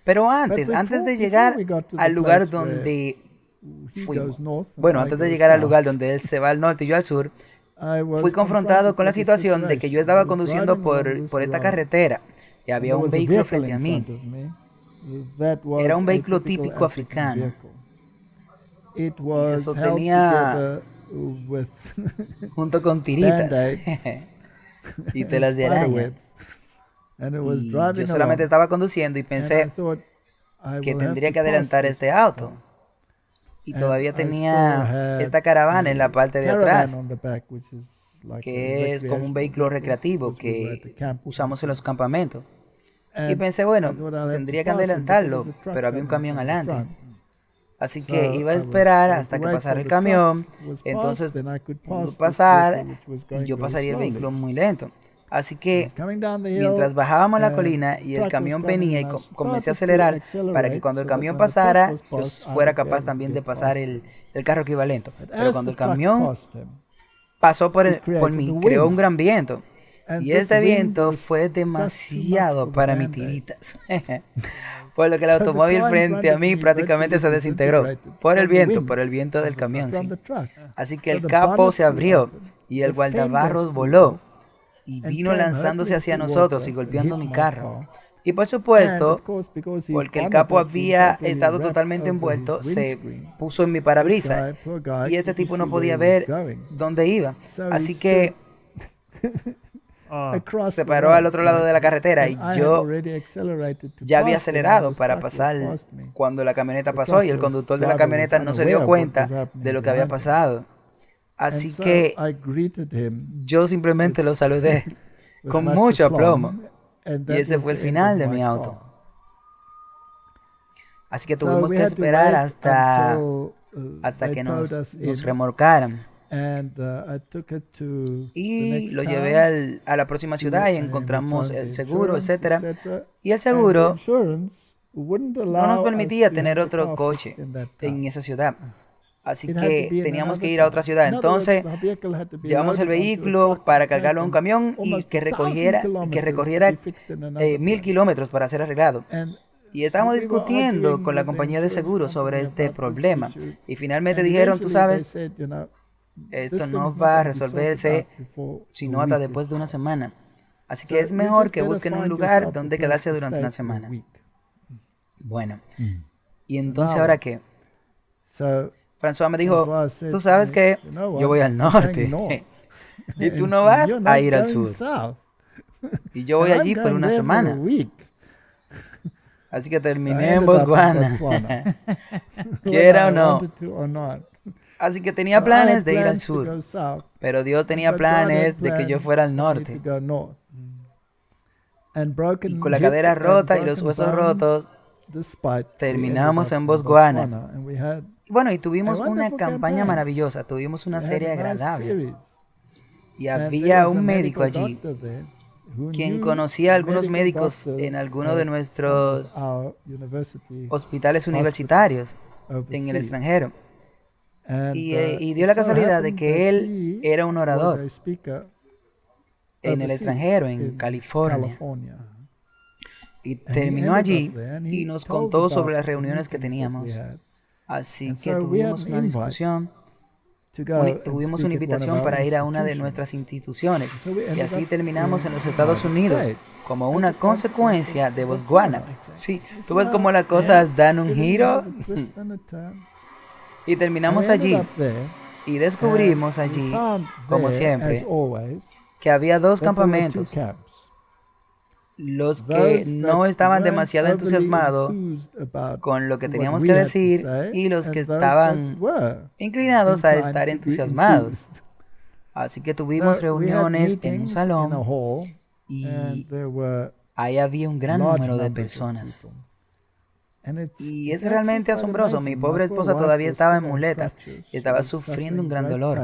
Pero antes de llegar al lugar donde fuimos, antes de llegar al lugar donde él se va al norte y yo al sur, fui confrontado con la situación de que yo estaba conduciendo por esta carretera y había un vehículo frente a mí. Era un vehículo típico africano y se sostenía junto con tiritas y telas de araña. Y yo solamente estaba conduciendo y pensé que tendría que adelantar este auto. Y todavía tenía esta caravana en la parte de atrás, que es como un vehículo recreativo que usamos en los campamentos. Y pensé, bueno, tendría que adelantarlo, pero había un camión adelante. Así que iba a esperar hasta que pasara el camión, entonces pudo pasar y yo pasaría el vehículo muy lento. Así que mientras bajábamos la colina y el camión venía y comencé a acelerar para que cuando el camión pasara, yo fuera capaz también de pasar el carro que iba lento. Pero cuando el camión pasó por mí, creó un gran viento. Y este viento fue demasiado para mis tiritas. Por lo que el automóvil frente a mí prácticamente se desintegró. Por el viento del camión, sí. Así que el capó se abrió y el guardabarros voló. Y vino lanzándose hacia nosotros y golpeando mi carro. Y por supuesto, porque el capo había estado totalmente envuelto, se puso en mi parabrisas. Y este tipo no podía ver dónde iba. Así que se paró al otro lado de la carretera y yo ya había acelerado para pasar cuando la camioneta pasó y el conductor de la camioneta no se dio cuenta de lo que había pasado. Así que yo simplemente lo saludé con mucho aplomo. Y ese fue el final de mi auto. Así que tuvimos que esperar hasta que nos remolcaran. Y lo llevé a la próxima ciudad y encontramos el seguro, etcétera. Y el seguro no nos permitía tener otro coche en esa ciudad. Así que teníamos que ir a otra ciudad. Entonces, llevamos el vehículo para cargarlo a un camión y que recorriera 1,000 kilómetros para ser arreglado. Y estábamos discutiendo con la compañía de seguros sobre este problema. Y finalmente dijeron, tú sabes, esto no va a resolverse sino hasta después de una semana. Así que es mejor que busquen un lugar donde quedarse durante una semana. Bueno, ¿y entonces ahora qué? François me dijo, tú sabes que yo voy al norte y tú no vas a ir al sur. Y yo voy allí por una semana. Así que terminé en Botswana, quiera o no. Así que tenía planes de ir al sur, pero Dios tenía planes de que yo fuera al norte. Y con la cadera rota y los huesos rotos, terminamos en Botswana. Bueno, y tuvimos una campaña maravillosa, tuvimos una serie agradable. Y había un médico allí, quien conocía a algunos médicos en algunos de nuestros hospitales universitarios en el extranjero. Y dio la casualidad de que él era un orador en el extranjero, en California. Y terminó allí y nos contó sobre las reuniones que teníamos. Así que tuvimos una discusión, tuvimos una invitación para ir a una de nuestras instituciones y así terminamos en los Estados Unidos como una consecuencia de Botswana. Sí, tú ves cómo las cosas dan un giro y terminamos allí y descubrimos allí, como siempre, que había dos campamentos. Los que no estaban demasiado entusiasmados con lo que teníamos que decir y los que estaban inclinados a estar entusiasmados. Así que tuvimos reuniones en un salón y ahí había un gran número de personas. Y es realmente asombroso. Mi pobre esposa todavía estaba en muletas y estaba sufriendo un gran dolor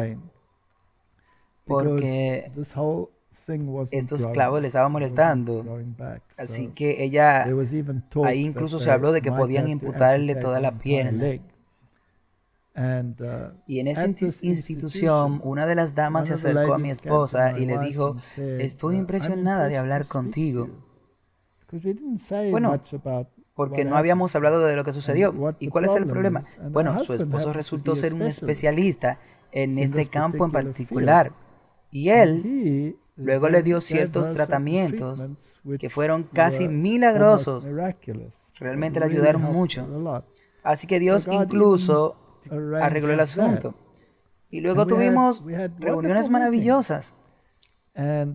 porque estos clavos le estaban molestando. Así que ella, ahí incluso se habló de que podían imputarle toda la pierna. Y en esa institución, una de las damas se acercó a mi esposa y le dijo, estoy impresionada de hablar contigo. Bueno, porque no habíamos hablado de lo que sucedió. ¿Y cuál es el problema? Bueno, su esposo resultó ser un especialista en este campo en particular. Y él luego le dio ciertos tratamientos que fueron casi milagrosos. Realmente le ayudaron mucho. Así que Dios incluso arregló el asunto. Y luego tuvimos reuniones maravillosas.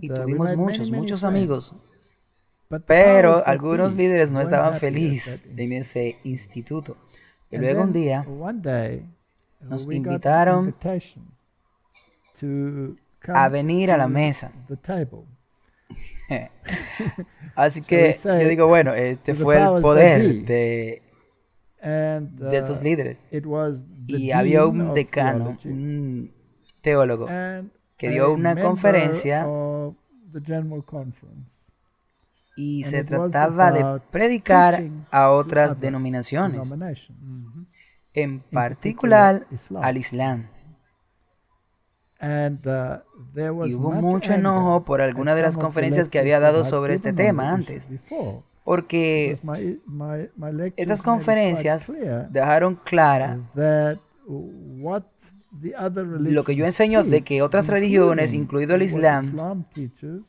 Y tuvimos muchos amigos. Pero algunos líderes no estaban felices en ese instituto. Y luego un día nos invitaron a venir a la mesa. Así que yo digo, bueno, este fue el poder de estos líderes. Y había un decano, un teólogo, que dio una conferencia y se trataba de predicar a otras denominaciones, en particular al Islam. Y hubo mucho enojo por alguna de las conferencias que había dado sobre este tema antes, porque estas conferencias dejaron clara lo que yo enseño de que otras religiones, incluido el Islam,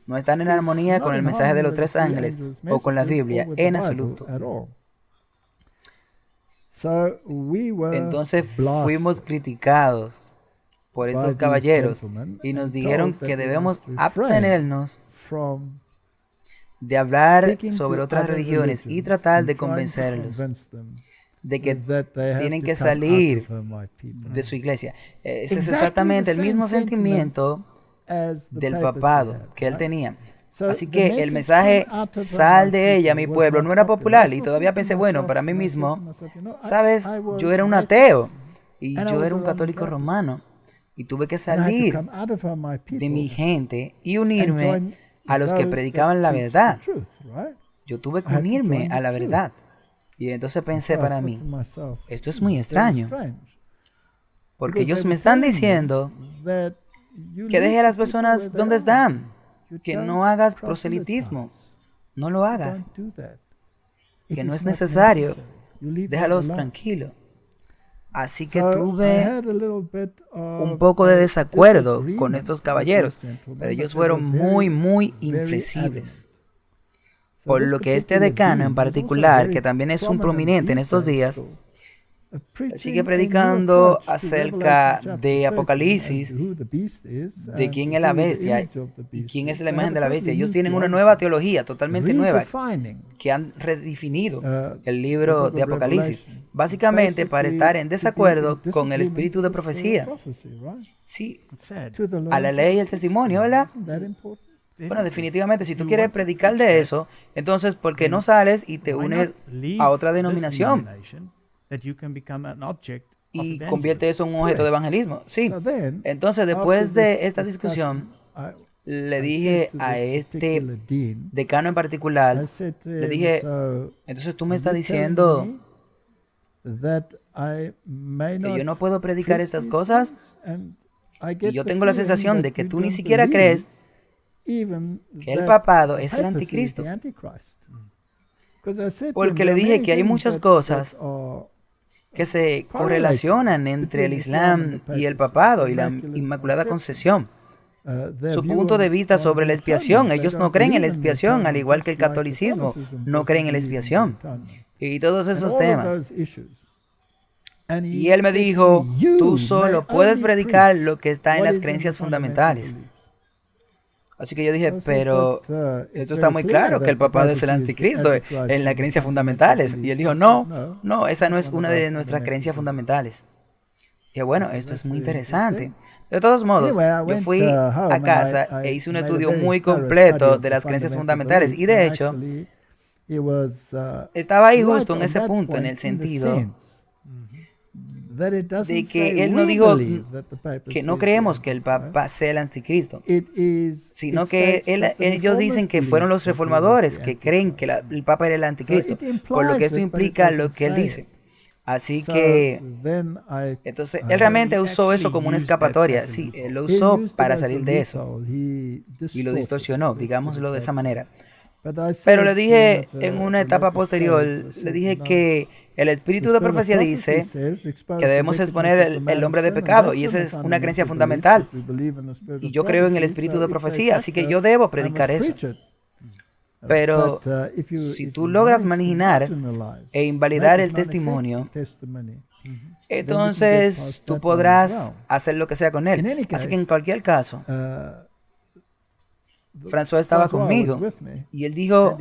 no están en armonía con el mensaje de los tres ángeles o con la Biblia en absoluto. Entonces fuimos criticados por estos caballeros y nos dijeron que debemos abstenernos de hablar sobre otras religiones y tratar de convencerlos de que tienen que salir de su iglesia. Ese es exactamente el mismo sentimiento del papado que él tenía. Así que el mensaje, sal de ella, mi pueblo, no era popular. Y todavía pensé, bueno, para mí mismo, ¿sabes? Yo era un ateo y yo era un católico romano. Y tuve que salir de mi gente y unirme a los que predicaban la verdad. Yo tuve que unirme a la verdad. Y entonces pensé para mí, esto es muy extraño, porque ellos me están diciendo que deje a las personas donde están, que no hagas proselitismo, no lo hagas, que no es necesario, déjalos tranquilos. Así que tuve un poco de desacuerdo con estos caballeros, pero ellos fueron muy inflexibles. Por lo que este decano en particular, que también es un prominente en estos días, sigue predicando acerca de Apocalipsis, de quién es la bestia y quién es la imagen de la bestia. Ellos tienen una nueva teología, totalmente nueva, que han redefinido el libro de Apocalipsis, básicamente para estar en desacuerdo con el espíritu de profecía. Sí, a la ley y el testimonio, ¿verdad? Bueno, definitivamente, si tú quieres predicar de eso, entonces, ¿por qué no sales y te unes a otra denominación? Y convierte eso en un objeto de evangelismo. Sí. Entonces, después de esta discusión, le dije a este decano en particular, le dije, entonces tú me estás diciendo que yo no puedo predicar estas cosas, y yo tengo la sensación de que tú ni siquiera crees que el papado es el anticristo. Porque le dije que hay muchas cosas que se correlacionan entre el Islam y el papado y la Inmaculada Concepción. Su punto de vista sobre la expiación, ellos no creen en la expiación, al igual que el catolicismo no creen en la expiación. Y todos esos temas. Y él me dijo, tú solo puedes predicar lo que está en las creencias fundamentales. Así que yo dije, pero esto está muy claro, que el papado es el anticristo en las creencias fundamentales. Y él dijo, no, esa no es una de nuestras creencias fundamentales. Y dije, bueno, esto es muy interesante. De todos modos, yo fui a casa e hice un estudio muy completo de las creencias fundamentales. Y de hecho, estaba ahí justo en ese punto, en el sentido de que él no dijo que no creemos que el Papa sea el anticristo, sino que ellos dicen que fueron los reformadores que creen que el Papa era el anticristo, por lo que esto implica lo que él dice. Así que, entonces, él realmente usó eso como una escapatoria. Sí, él lo usó para salir de eso y lo distorsionó, digámoslo de esa manera. Pero le dije en una etapa posterior, le dije que el espíritu de profecía dice que debemos exponer el hombre de pecado, y esa es una creencia fundamental. Y yo creo en el espíritu de profecía, así que yo debo predicar eso. Pero si tú logras marginar e invalidar el testimonio, entonces tú podrás hacer lo que sea con él. Así que en cualquier caso, François estaba conmigo y él dijo,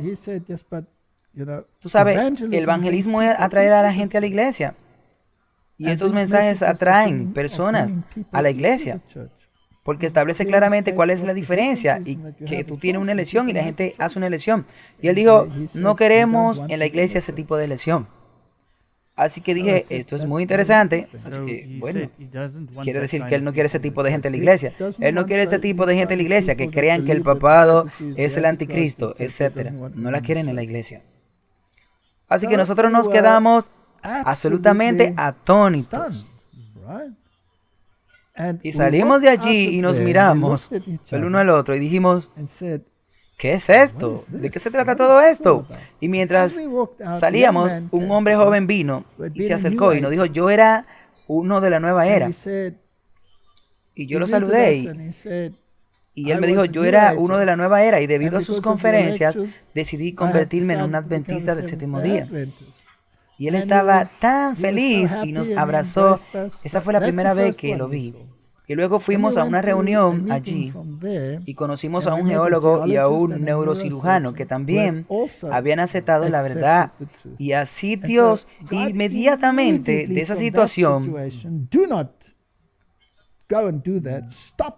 tú sabes, el evangelismo es atraer a la gente a la iglesia. Y estos mensajes atraen personas a la iglesia, porque establece claramente cuál es la diferencia y que tú tienes una elección y la gente hace una elección. Y él dijo, no queremos en la iglesia ese tipo de elección. Así que dije, esto es muy interesante. Así que, bueno, quiere decir que él no quiere ese tipo de gente en la iglesia. Él no quiere este tipo de gente en la iglesia que crean que el papado es el anticristo, etc. No la quieren en la iglesia. Así que nosotros nos quedamos absolutamente atónitos. Y salimos de allí y nos miramos el uno al otro y dijimos, ¿qué es esto? ¿De qué se trata todo esto? Y mientras salíamos, un hombre joven vino y se acercó y nos dijo, yo era uno de la nueva era. Y yo lo saludé y él me dijo, yo era uno de la nueva era y debido a sus conferencias decidí convertirme en un adventista del séptimo día. Y él estaba tan feliz y nos abrazó. Esa fue la primera vez que lo vi. Y luego fuimos a una reunión allí y conocimos a un geólogo y a un neurocirujano que también habían aceptado la verdad. Y así Dios, inmediatamente de esa situación,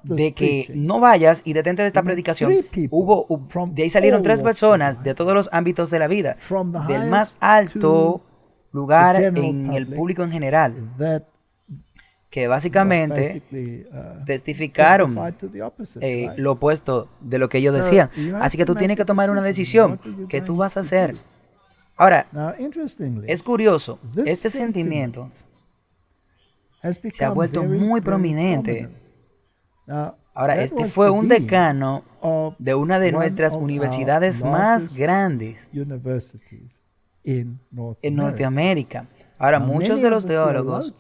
de que no vayas y detente de esta predicación, de ahí salieron 3 personas de todos los ámbitos de la vida, del más alto lugar en el público en general, que básicamente testificaron lo opuesto de lo que ellos decían. Así que tú tienes que tomar una decisión. ¿Qué tú vas a hacer? Ahora, es curioso, este sentimiento se ha vuelto muy prominente. Ahora, este fue un decano de una de nuestras universidades más grandes en Norteamérica. Ahora, muchos de los teólogos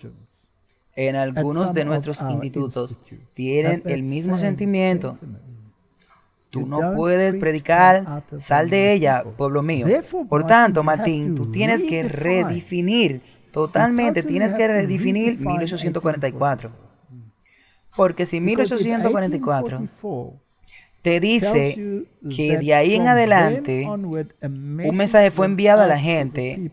en algunos de nuestros institutos tienen el mismo sentimiento. Tú no puedes predicar, sal de ella, pueblo mío. Por tanto, Martín, tú tienes que redefinir totalmente, tienes que redefinir 1844. Porque si 1844 te dice que de ahí en adelante un mensaje fue enviado a la gente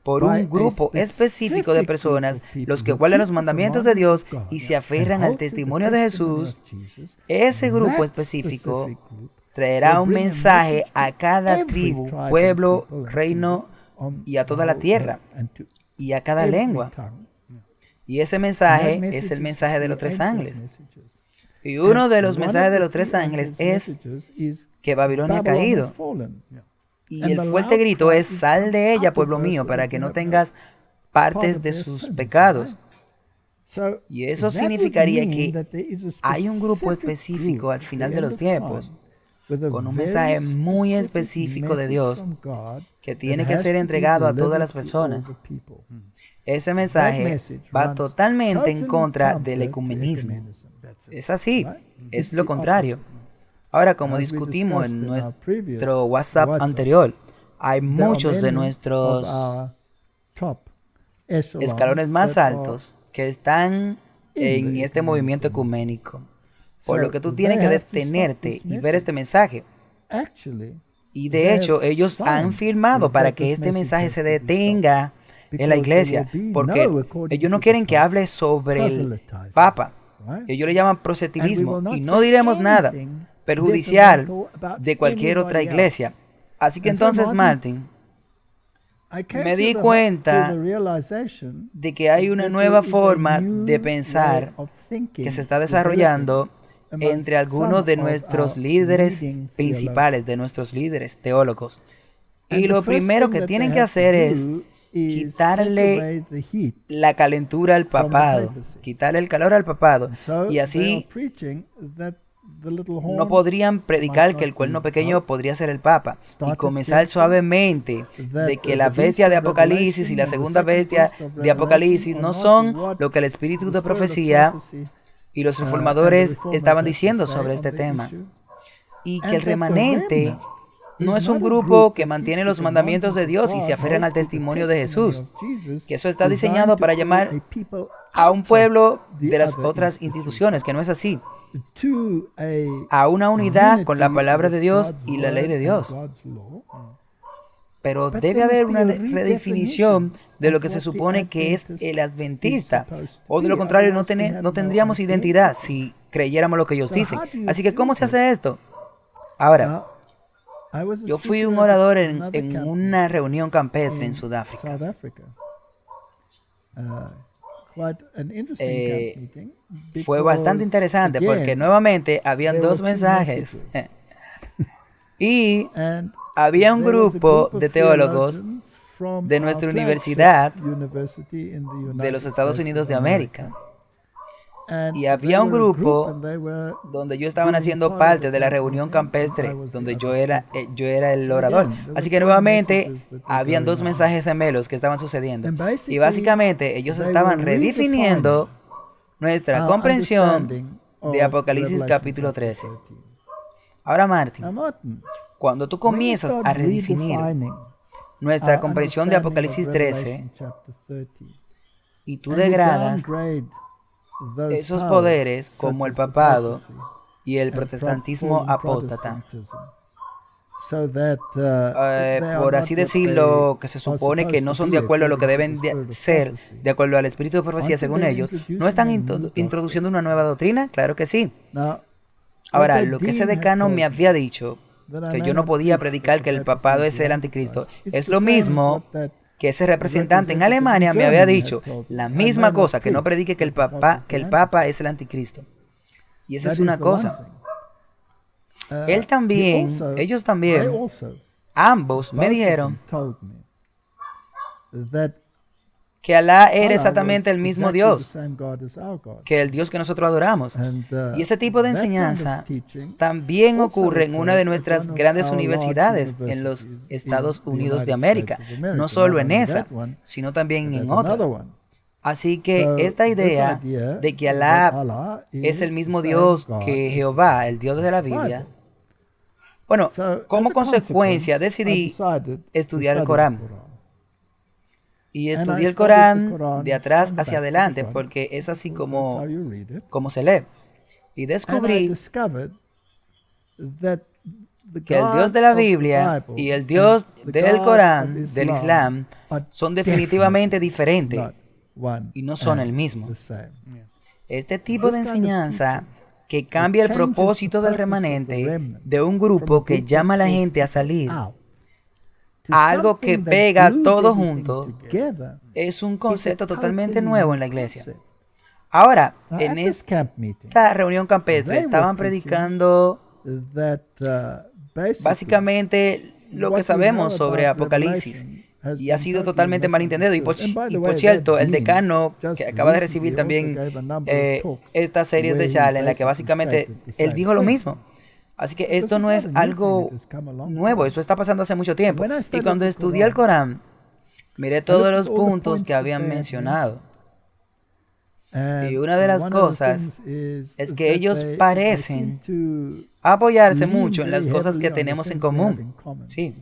por un grupo específico de personas, los que guardan los mandamientos de Dios y se aferran al testimonio de Jesús, ese grupo específico traerá un mensaje a cada tribu, pueblo, reino y a toda la tierra y a cada lengua. Y ese mensaje es el mensaje de los 3 ángeles. Y uno de los mensajes de los 3 ángeles es que Babilonia ha caído. Y el fuerte grito es, sal de ella, pueblo mío, para que no tengas partes de sus pecados. Y eso significaría que hay un grupo específico al final de los tiempos, con un mensaje muy específico de Dios, que tiene que ser entregado a todas las personas. Ese mensaje va totalmente en contra del ecumenismo. Es así, es lo contrario. Ahora, como discutimos en nuestro WhatsApp anterior, hay muchos de nuestros escalones más altos que están en este movimiento ecuménico. Por lo que tú tienes que detenerte y ver este mensaje. Y de hecho, ellos han firmado para que este mensaje se detenga en la iglesia, porque ellos no quieren que hable sobre el Papa. Ellos le llaman proselitismo y no diremos nada perjudicial de cualquier otra iglesia. Así que entonces, Martin, me di cuenta de que hay una nueva forma de pensar que se está desarrollando entre algunos de nuestros líderes principales, de nuestros líderes teólogos. Y lo primero que tienen que hacer es quitarle la calentura al papado, quitarle el calor al papado. Y así no podrían predicar que el cuerno pequeño podría ser el Papa y comenzar suavemente de que la bestia de Apocalipsis y la segunda bestia de Apocalipsis no son lo que el espíritu de profecía y los reformadores estaban diciendo sobre este tema, y que el remanente no es un grupo que mantiene los mandamientos de Dios y se aferran al testimonio de Jesús, que eso está diseñado para llamar a un pueblo de las otras instituciones, que no es así, a una unidad con la palabra de Dios y la ley de Dios. Pero debe haber una redefinición de lo que se supone que es el adventista, o de lo contrario no tendríamos identidad si creyéramos lo que ellos dicen. Así que, ¿cómo se hace esto? Ahora, yo fui un orador en una reunión campestre en Sudáfrica. Fue bastante interesante porque nuevamente habían dos mensajes. Y había un grupo de teólogos de nuestra universidad de los Estados Unidos de América. Y había un grupo donde ellos estaban haciendo parte de la reunión campestre, donde yo era el orador. Así que nuevamente habían dos mensajes gemelos que estaban sucediendo. Y básicamente ellos estaban redefiniendo nuestra comprensión de Apocalipsis capítulo 13. Ahora, Martin, cuando tú comienzas a redefinir nuestra comprensión de Apocalipsis 13 y tú degradas esos poderes como el papado y el protestantismo apóstata, por así decirlo, que se supone que no son de acuerdo a lo que deben ser, de acuerdo al espíritu de profecía según ellos, ¿no están introduciendo una nueva doctrina? Claro que sí. Ahora, lo que ese decano me había dicho, que yo no podía predicar que el papado es el anticristo, es lo mismo que ese representante en Alemania me había dicho la misma cosa, que no predique que el Papa es el anticristo. Y esa es una cosa. Ellos también, ambos me dijeron que Alá era exactamente el mismo Dios que el Dios que nosotros adoramos. Y ese tipo de enseñanza también ocurre en una de nuestras grandes universidades en los Estados Unidos de América. No solo en esa, sino también en otras. Así que esta idea de que Alá es el mismo Dios que Jehová, el Dios de la Biblia, bueno, como consecuencia decidí estudiar el Corán. Y estudié el Corán de atrás hacia adelante, porque es así como se lee. Y descubrí que el Dios de la Biblia y el Dios del Corán, del Islam, son definitivamente diferentes y no son el mismo. Este tipo de enseñanza que cambia el propósito del remanente de un grupo que llama a la gente a salir a algo que pega todo junto, es un concepto totalmente nuevo en la iglesia. Ahora, en esta reunión campestre estaban predicando básicamente lo que sabemos sobre Apocalipsis, y ha sido totalmente malentendido. Y por cierto, el decano, que acaba de recibir también estas series de charla en la que básicamente él dijo lo mismo. Así que esto no es algo nuevo, esto está pasando hace mucho tiempo. Y cuando estudié el Corán, miré todos los puntos que habían mencionado. Y una de las cosas es que ellos parecen apoyarse mucho en las cosas que tenemos en común. Sí.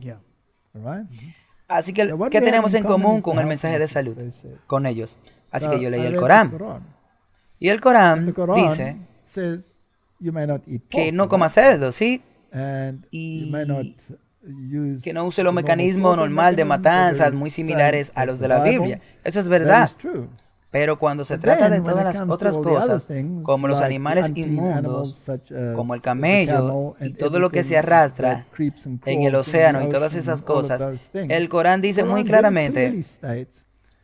Así que, ¿qué tenemos en común con el mensaje de salud? Con ellos. Así que yo leí el Corán. Y el Corán dice que no coma cerdo, ¿sí? Y que no use los mecanismos normales de matanzas muy similares a los de la Biblia. Eso es verdad. Pero cuando se trata de todas las otras cosas, como los animales inmundos, como el camello y todo lo que se arrastra en el océano y todas esas cosas, el Corán dice muy claramente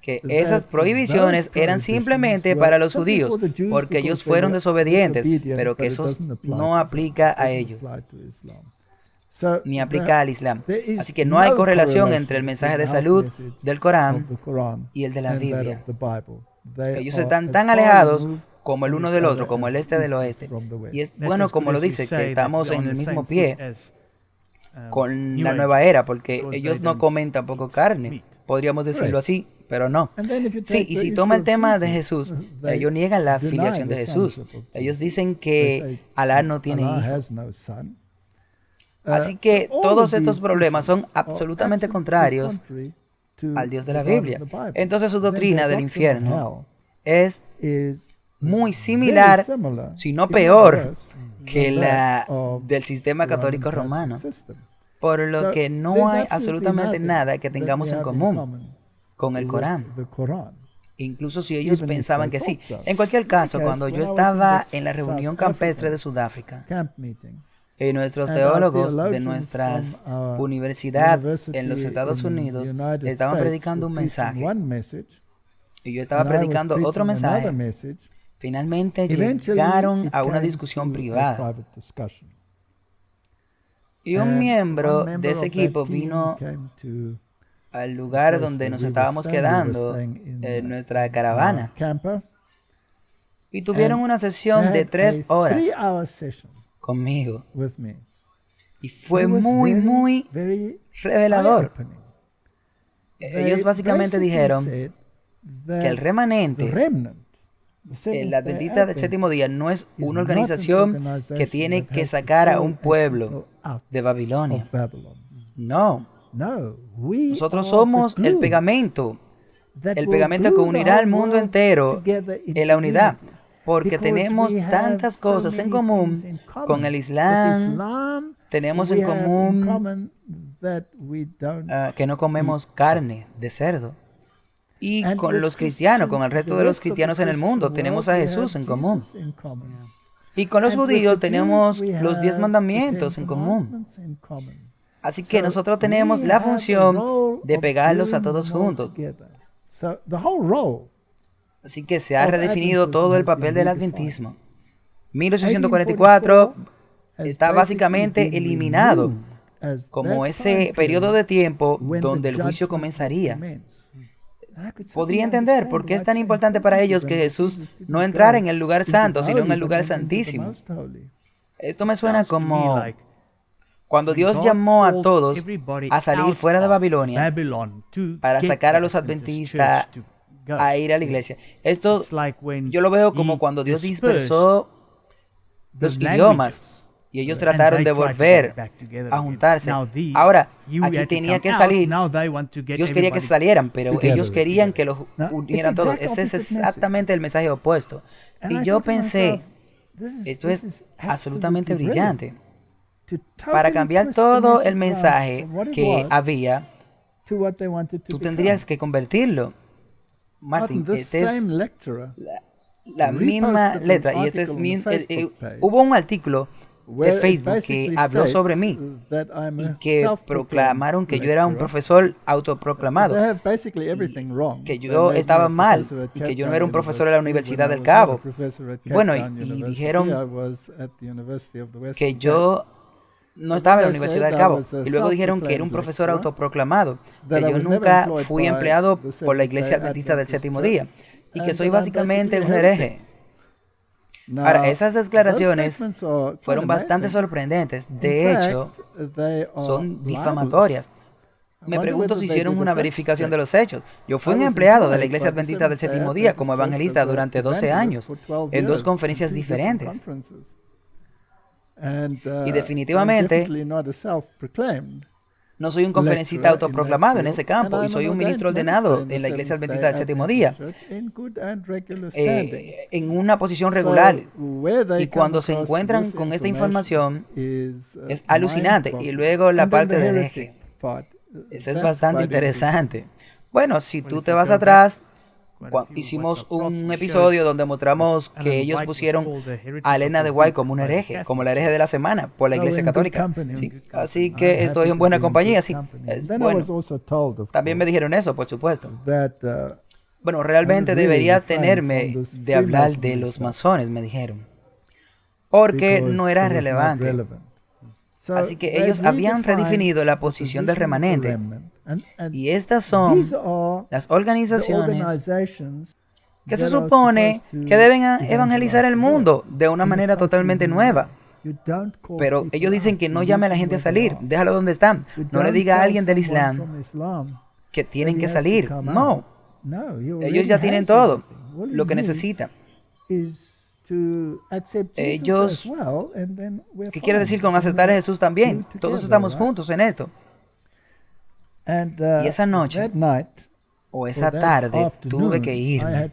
que esas prohibiciones eran simplemente para los judíos, porque ellos fueron desobedientes, pero que eso no aplica a ellos, ni aplica al Islam. Así que no hay correlación entre el mensaje de salud del Corán y el de la Biblia. Ellos están tan alejados como el uno del otro, como el este del oeste. Y es bueno, como lo dice, que estamos en el mismo pie con la nueva era, porque ellos no comen tampoco carne, podríamos decirlo así, pero no. Sí, y si toma el tema de Jesús, ellos niegan la filiación de Jesús. Ellos dicen que Alá no tiene hijos. Así que todos estos problemas son absolutamente contrarios al Dios de la Biblia. Entonces su doctrina del infierno es muy similar, si no peor, que la del sistema católico romano. Por lo que no hay absolutamente nada que tengamos en común con el Corán. Incluso si ellos pensaban que sí. En cualquier caso, cuando yo estaba en la reunión campestre de Sudáfrica, nuestros teólogos de nuestra universidad en los Estados Unidos estaban predicando un mensaje y yo estaba predicando otro mensaje. Finalmente llegaron a una discusión privada y un miembro de ese equipo vino al lugar donde nos estábamos quedando en nuestra caravana y tuvieron una sesión de 3 horas conmigo y fue muy revelador. Ellos básicamente dijeron que el remanente, el Adventista del Séptimo Día, no es una organización que tiene que sacar a un pueblo de Babilonia. No. Nosotros somos el pegamento que unirá al mundo entero en la unidad, porque tenemos tantas cosas en común con el Islam. Tenemos en común que no comemos carne de cerdo. Y con los cristianos, con el resto de los cristianos en el mundo, tenemos a Jesús en común. Y con los judíos tenemos los 10 mandamientos en común. Así que nosotros tenemos la función de pegarlos a todos juntos. Así que se ha redefinido todo el papel del adventismo. 1844 está básicamente eliminado como ese periodo de tiempo donde el juicio comenzaría. Podría entender por qué es tan importante para ellos que Jesús no entrara en el lugar santo, sino en el lugar santísimo. Esto me suena como cuando Dios llamó a todos a salir fuera de Babilonia para sacar a los adventistas a ir a la iglesia. Esto yo lo veo como cuando Dios dispersó los idiomas y ellos trataron de volver a juntarse. Ahora, aquí tenía que salir. Dios quería que se salieran, pero ellos querían que los unieran todos. Ese es exactamente el mensaje opuesto. Y yo pensé, esto es absolutamente brillante. Para cambiar todo el mensaje que había, tú tendrías que convertirlo. Martin, esta es la misma letra. Y hubo un artículo de Facebook que habló sobre mí y que proclamaron que yo era un profesor autoproclamado, que yo estaba mal y que yo no era un profesor de la Universidad del Cabo. Bueno, y dijeron que yo no estaba en la Universidad del Cabo y luego dijeron que era un profesor autoproclamado, que yo nunca fui empleado por la Iglesia Adventista del Séptimo Día y que soy básicamente un hereje. Ahora, esas declaraciones fueron bastante sorprendentes. De hecho, son difamatorias. Me pregunto si hicieron una verificación de los hechos. Yo fui un empleado de la Iglesia Adventista del Séptimo Día como evangelista durante 12 años, en 2 conferencias diferentes. Y definitivamente no soy un conferencista autoproclamado en ese campo, y soy un ministro ordenado en la Iglesia Adventista del Séptimo Día, en una posición regular. Y cuando se encuentran con esta información, es alucinante. Y luego la parte del hereje. Eso es bastante interesante. Bueno, si tú te vas atrás, hicimos un episodio donde mostramos que ellos pusieron a Elena de White como un hereje, como la hereje de la semana por la Iglesia Católica. Sí. Así que estoy en buena compañía. Sí. Bueno, también me dijeron eso, por supuesto. Bueno, realmente debería tenerme de hablar de los masones, me dijeron, porque no era relevante. Así que ellos habían redefinido la posición del remanente. Y estas son las organizaciones que se supone que deben evangelizar el mundo de una manera totalmente nueva. Pero ellos dicen que no llame a la gente a salir, déjalo donde están. No le diga a alguien del Islam que tienen que salir. No, ellos ya tienen todo lo que necesitan. Ellos, ¿qué quiere decir con aceptar a Jesús también? Todos estamos juntos en esto. Y esa noche, o esa tarde, tuve que irme.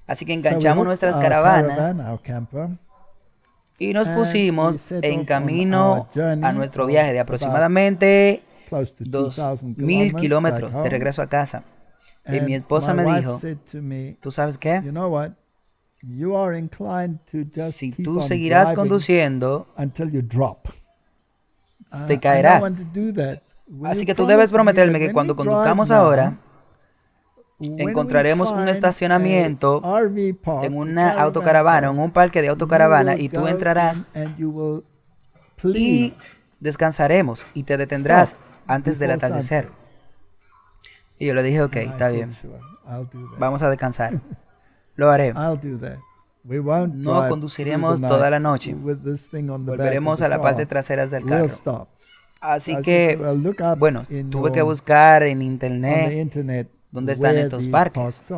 Así que enganchamos nuestras caravanas y nos pusimos en camino a nuestro viaje de aproximadamente 2,000 kilómetros de regreso a casa. Y mi esposa me dijo, ¿tú sabes qué? Si tú seguirás conduciendo, te caerás. Así que tú debes prometerme que cuando conduzcamos ahora, encontraremos un estacionamiento en una autocaravana, en un parque de autocaravana, y tú entrarás y descansaremos y te detendrás antes del atardecer. Y yo le dije, ok, está bien, vamos a descansar, lo haré. No conduciremos toda la noche, volveremos a la parte trasera del carro. Así que, bueno, tuve que buscar en internet dónde están estos parques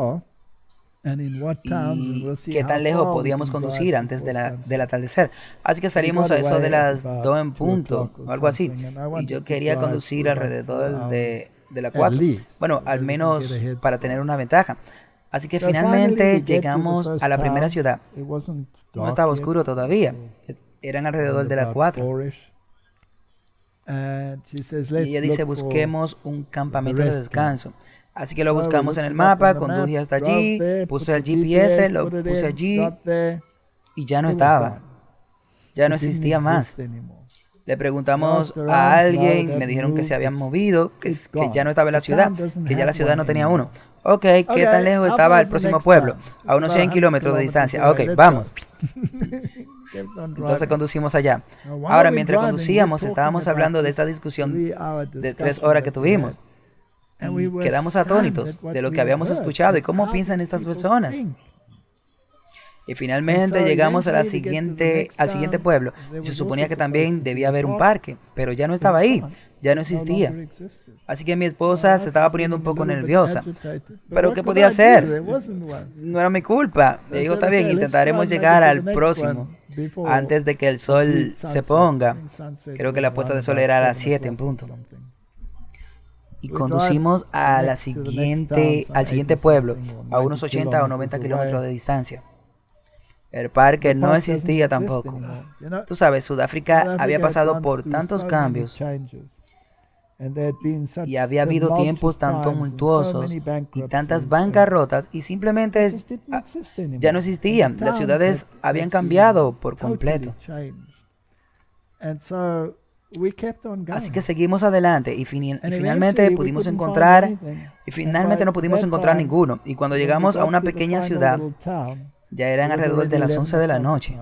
y qué tan lejos podíamos conducir antes del atardecer. Así que salimos a eso de las 2 en punto o algo así, y yo quería conducir alrededor de las 4, bueno, al menos para tener una ventaja. Así que finalmente llegamos a la primera ciudad. No estaba oscuro todavía, eran alrededor de las 4. Y ella dice, busquemos un campamento de descanso. Así que lo buscamos en el mapa, conduje hasta allí, puse el GPS, lo puse allí y ya no estaba. Ya no existía más. Le preguntamos a alguien, me dijeron que se habían movido, que ya no estaba en la ciudad, que ya la ciudad no tenía uno. Ok, ¿qué tan lejos estaba el próximo pueblo? A unos 100 kilómetros de distancia. Ok, vamos. Entonces conducimos allá. Ahora, mientras conducíamos, estábamos hablando de esta discusión de 3 horas que tuvimos. Y quedamos atónitos de lo que habíamos escuchado y cómo piensan estas personas. Y finalmente llegamos al siguiente pueblo. Se suponía que también debía haber un parque, pero ya no estaba ahí, ya no existía. Así que mi esposa se estaba poniendo un poco nerviosa. ¿Pero qué podía hacer? No era mi culpa. Le digo, está bien, intentaremos llegar al próximo antes de que el sol se ponga. Creo que la puesta de sol era a las 7 en punto. Y conducimos al siguiente pueblo, a unos 80 o 90 kilómetros de distancia. El parque no existía tampoco. Tú sabes, Sudáfrica había pasado por tantos cambios y había habido tiempos tan tumultuosos y tantas bancarrotas y simplemente ya no existían. Las ciudades habían cambiado por completo. Así que seguimos adelante y finalmente pudimos encontrar, y finalmente no pudimos encontrar ninguno. Y cuando llegamos a una pequeña ciudad, ya eran alrededor de las 11 de la noche.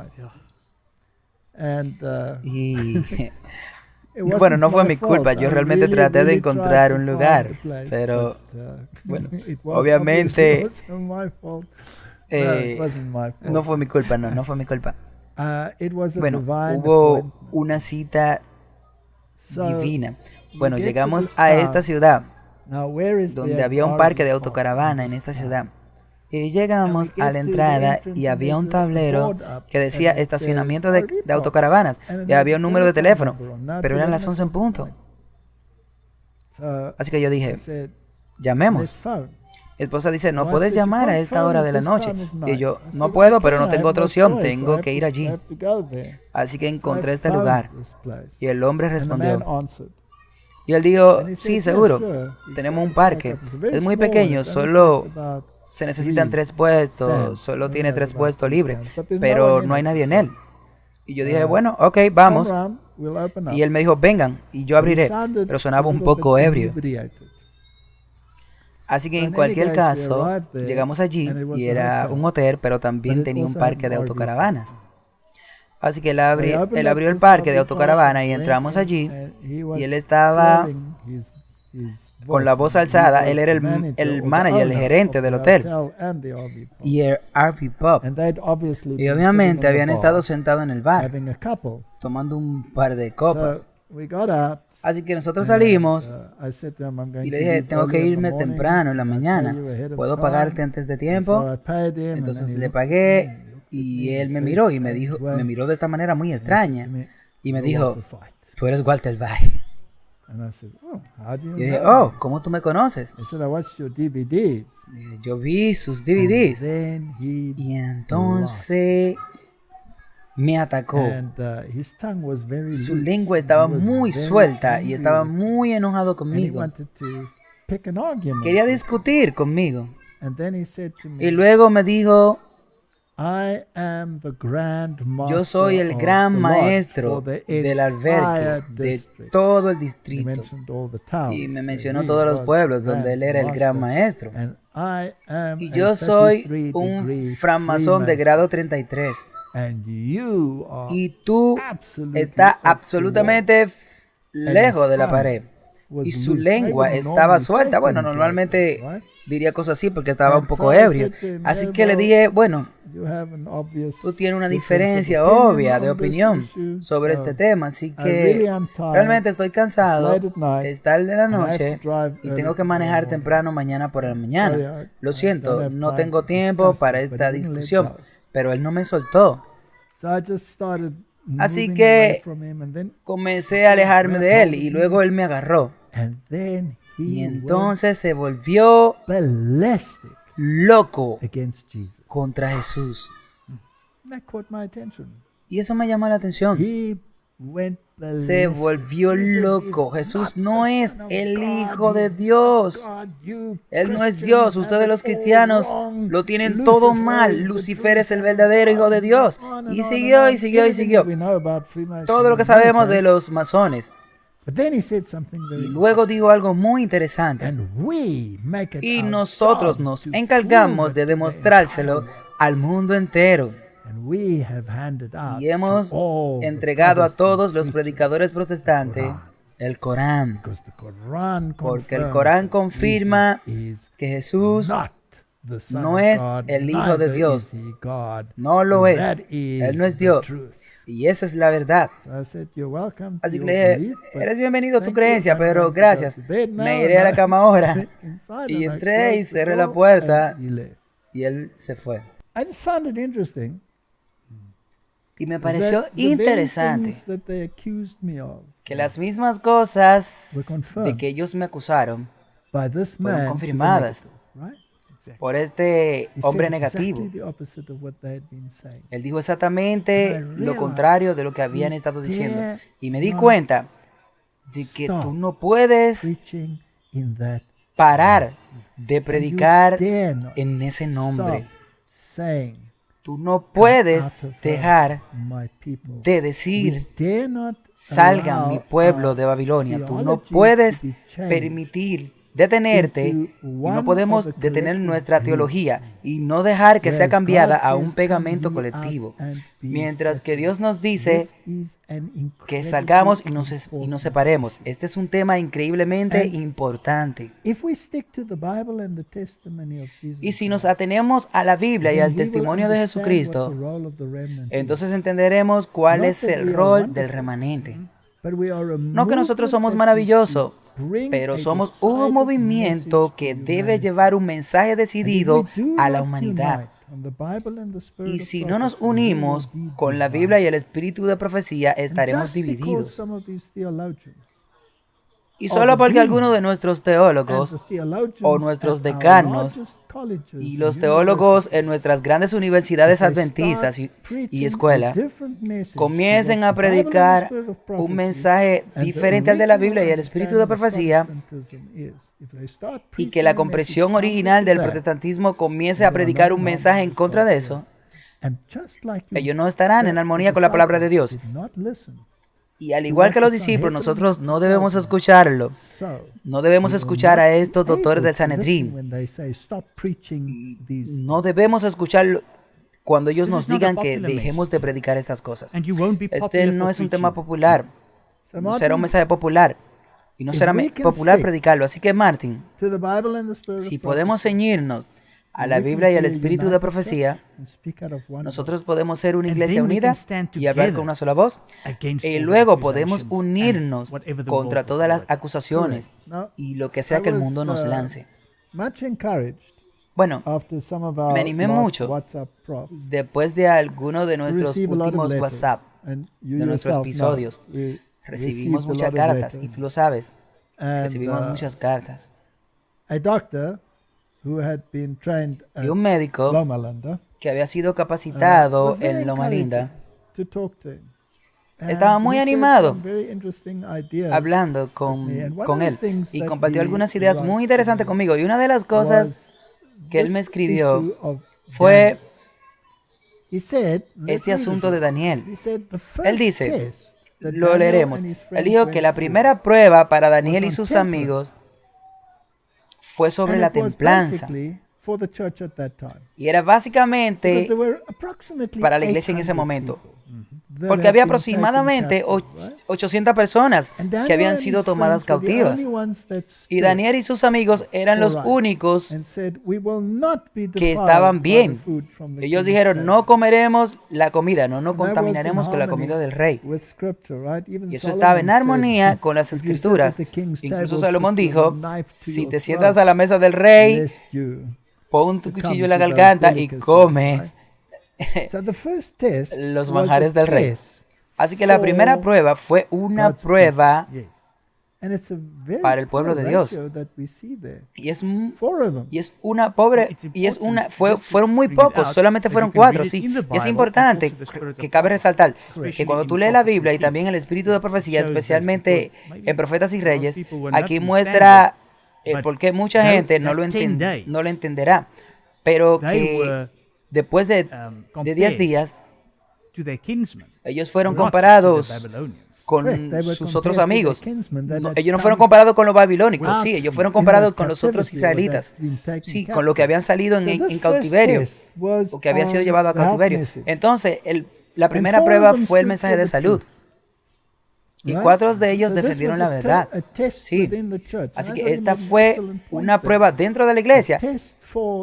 Y bueno, no fue mi culpa, yo realmente traté de encontrar un lugar, pero bueno, obviamente no fue mi culpa, no fue mi culpa. Bueno, hubo una cita divina. Bueno, llegamos a esta ciudad, donde había un parque de autocaravana en esta ciudad. Y llegamos a la entrada y había un tablero que decía estacionamiento de autocaravanas. Y había un número de teléfono, pero eran las 11 en punto. Así que yo dije, llamemos. Mi esposa dice, no puedes llamar a esta hora de la noche. Y yo, no puedo, pero no tengo otra opción, tengo que ir allí. Así que encontré este lugar. Y el hombre respondió. Y él dijo, sí, seguro, tenemos un parque. Es muy pequeño, solo se necesitan 3 puestos, solo tiene 3 puestos libres, pero no hay nadie en él. Y yo dije, bueno, ok, vamos. Y él me dijo, vengan, y yo abriré, pero sonaba un poco ebrio. Así que en cualquier caso, llegamos allí y era un hotel, pero también tenía un parque de autocaravanas. Así que él abrió el parque de autocaravana y entramos allí y él estaba con la voz alzada. Él era el manager, el gerente del hotel y el RV Pub. Y obviamente habían estado sentados en el bar tomando un par de copas. Así que nosotros salimos y le dije, tengo que irme temprano en la mañana. ¿Puedo pagarte antes de tiempo? Entonces le pagué y él me miró y me miró de esta manera muy extraña y me dijo, tú eres Walter White. Y dije, oh, ¿cómo tú me conoces? Dije, yo vi sus DVDs. Y entonces me atacó. Su lengua estaba muy suelta y estaba muy enojado conmigo. Quería discutir conmigo. Y luego me dijo, yo soy el gran maestro del albergue de todo el distrito. Y me mencionó todos los pueblos donde él era el gran maestro. Y yo soy un francmasón de grado 33. Y tú estás absolutamente lejos de la pared. Y su lengua estaba suelta. Bueno, normalmente diría cosas así porque estaba un poco ebrio. Así que le dije, bueno, tú tienes una diferencia obvia de opinión sobre este tema. Así que realmente estoy cansado. Es tarde de la noche y tengo que manejar temprano mañana por la mañana. Lo siento, no tengo tiempo para esta discusión. Pero él no me soltó. Así que comencé a alejarme de él y luego él me agarró. Y entonces se volvió loco contra Jesús. Y eso me llamó la atención. Se volvió loco. Jesús no es el Hijo de Dios. Él no es Dios. Ustedes los cristianos lo tienen todo mal. Lucifer es el verdadero Hijo de Dios. Y siguió y siguió y siguió. Todo lo que sabemos de los masones. Y luego dijo algo muy interesante. Y nosotros nos encargamos de demostrárselo al mundo entero. Y hemos entregado a todos los predicadores protestantes el Corán. Porque el Corán confirma que Jesús no es el Hijo de Dios. No lo es. Él no es Dios. Y esa es la verdad. Así que le dije, eres bienvenido a tu creencia, pero gracias. Me iré a la cama ahora. Y entré y cerré la puerta. Y él se fue. Y me pareció interesante que las mismas cosas de que ellos me acusaron fueron confirmadas por este hombre negativo. Él dijo exactamente lo contrario de lo que habían estado diciendo. Y me di cuenta de que tú no puedes parar de predicar en ese nombre. Tú no puedes dejar de decir, salgan mi pueblo de Babilonia. Tú no puedes permitir detenerte y no podemos detener nuestra teología y no dejar que sea cambiada a un pegamento colectivo. Mientras que Dios nos dice que salgamos y nos separemos. Este es un tema increíblemente importante. Y si nos atenemos a la Biblia y al testimonio de Jesucristo, entonces entenderemos cuál es el rol del remanente. No que nosotros somos maravillosos, pero somos un movimiento que debe llevar un mensaje decidido a la humanidad. Y si no nos unimos con la Biblia y el espíritu de profecía, estaremos divididos. Y solo porque algunos de nuestros teólogos o nuestros decanos y los teólogos en nuestras grandes universidades adventistas y escuelas comiencen a predicar un mensaje diferente al de la Biblia y el espíritu de profecía, y que la comprensión original del protestantismo comience a predicar un mensaje en contra de eso, ellos no estarán en armonía con la palabra de Dios. Y al igual que los discípulos, nosotros no debemos escucharlo. No debemos escuchar a estos doctores del Sanedrín. No debemos escucharlo cuando ellos nos digan que dejemos de predicar estas cosas. Este no es un tema popular. No será un mensaje popular. y no será popular predicarlo. Así que, Martin, si podemos ceñirnos a la Biblia y al espíritu de profecía, nosotros podemos ser una iglesia unida y hablar con una sola voz. Y luego podemos unirnos contra todas las acusaciones y lo que sea que el mundo nos lance. Bueno, me animé mucho después de alguno de nuestros últimos WhatsApp, de nuestros episodios. Recibimos muchas cartas, y tú lo sabes. Recibimos muchas cartas. Y un médico que había sido capacitado en Loma Linda estaba muy animado hablando con él y compartió algunas ideas muy interesantes conmigo. Y una de las cosas que él me escribió fue este asunto de Daniel. Él dice, lo leeremos, él dijo que la primera prueba para Daniel y sus amigos fue sobre la templanza. Y era básicamente para la iglesia en ese momento. Porque había aproximadamente 800 personas que habían sido tomadas cautivas. Y Daniel y sus amigos eran los únicos que estaban bien. Ellos dijeron, no comeremos la comida, no nos contaminaremos con la comida del rey. Y eso estaba en armonía con las escrituras. Incluso Salomón dijo, si te sientas a la mesa del rey, pon tu cuchillo en la garganta y comes los manjares del rey. Así que la primera prueba fue una prueba para el pueblo de Dios. Fueron muy pocos, solamente fueron 4. Sí. Y es importante que cabe resaltar que cuando tú lees la Biblia y también el espíritu de profecía, especialmente en Profetas y Reyes, aquí muestra por qué mucha gente no lo entenderá, pero que después de 10 días, ellos fueron comparados con sus otros amigos. Ellos no fueron comparados con los babilónicos, sí, ellos fueron comparados con los otros israelitas, sí, con lo que habían salido en cautiverio, o que había sido llevado a cautiverio. Entonces, la primera prueba fue el mensaje de salud. Y 4 de ellos defendieron la verdad. Sí. Así que esta fue una prueba dentro de la iglesia.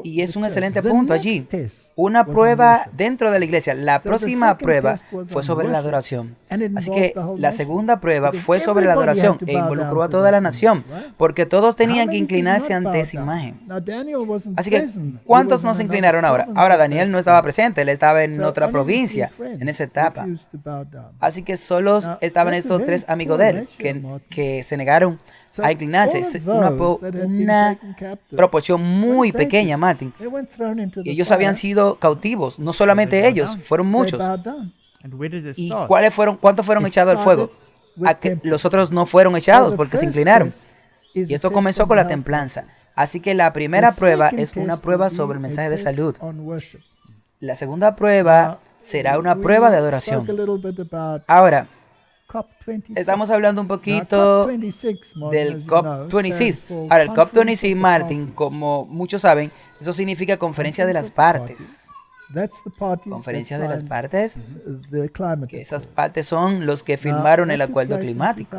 Y es un excelente punto allí. Una prueba dentro de la iglesia. La próxima prueba fue sobre la adoración. Así que la segunda prueba fue sobre la adoración e involucró a toda la nación, porque todos tenían que inclinarse ante esa imagen. Así que, ¿cuántos no se inclinaron ahora? Ahora Daniel no estaba presente, él estaba en otra provincia en esa etapa. Así que solo estaban estos 3 amigos de él que se negaron a inclinarse. Una proporción muy pequeña, Martin. Ellos habían sido cautivos, no solamente ellos, fueron muchos. ¿Y cuántos fueron echados al fuego? A que los otros no fueron echados porque se inclinaron. Y esto comenzó con la templanza. Así que la primera prueba es una prueba sobre el mensaje de salud. La segunda prueba será una prueba de adoración. Ahora, estamos hablando un poquito del COP26. Ahora, el COP26, Martin, como muchos saben, eso significa Conferencia de las Partes. Conferencia de las Partes, que esas partes son los que firmaron el acuerdo climático.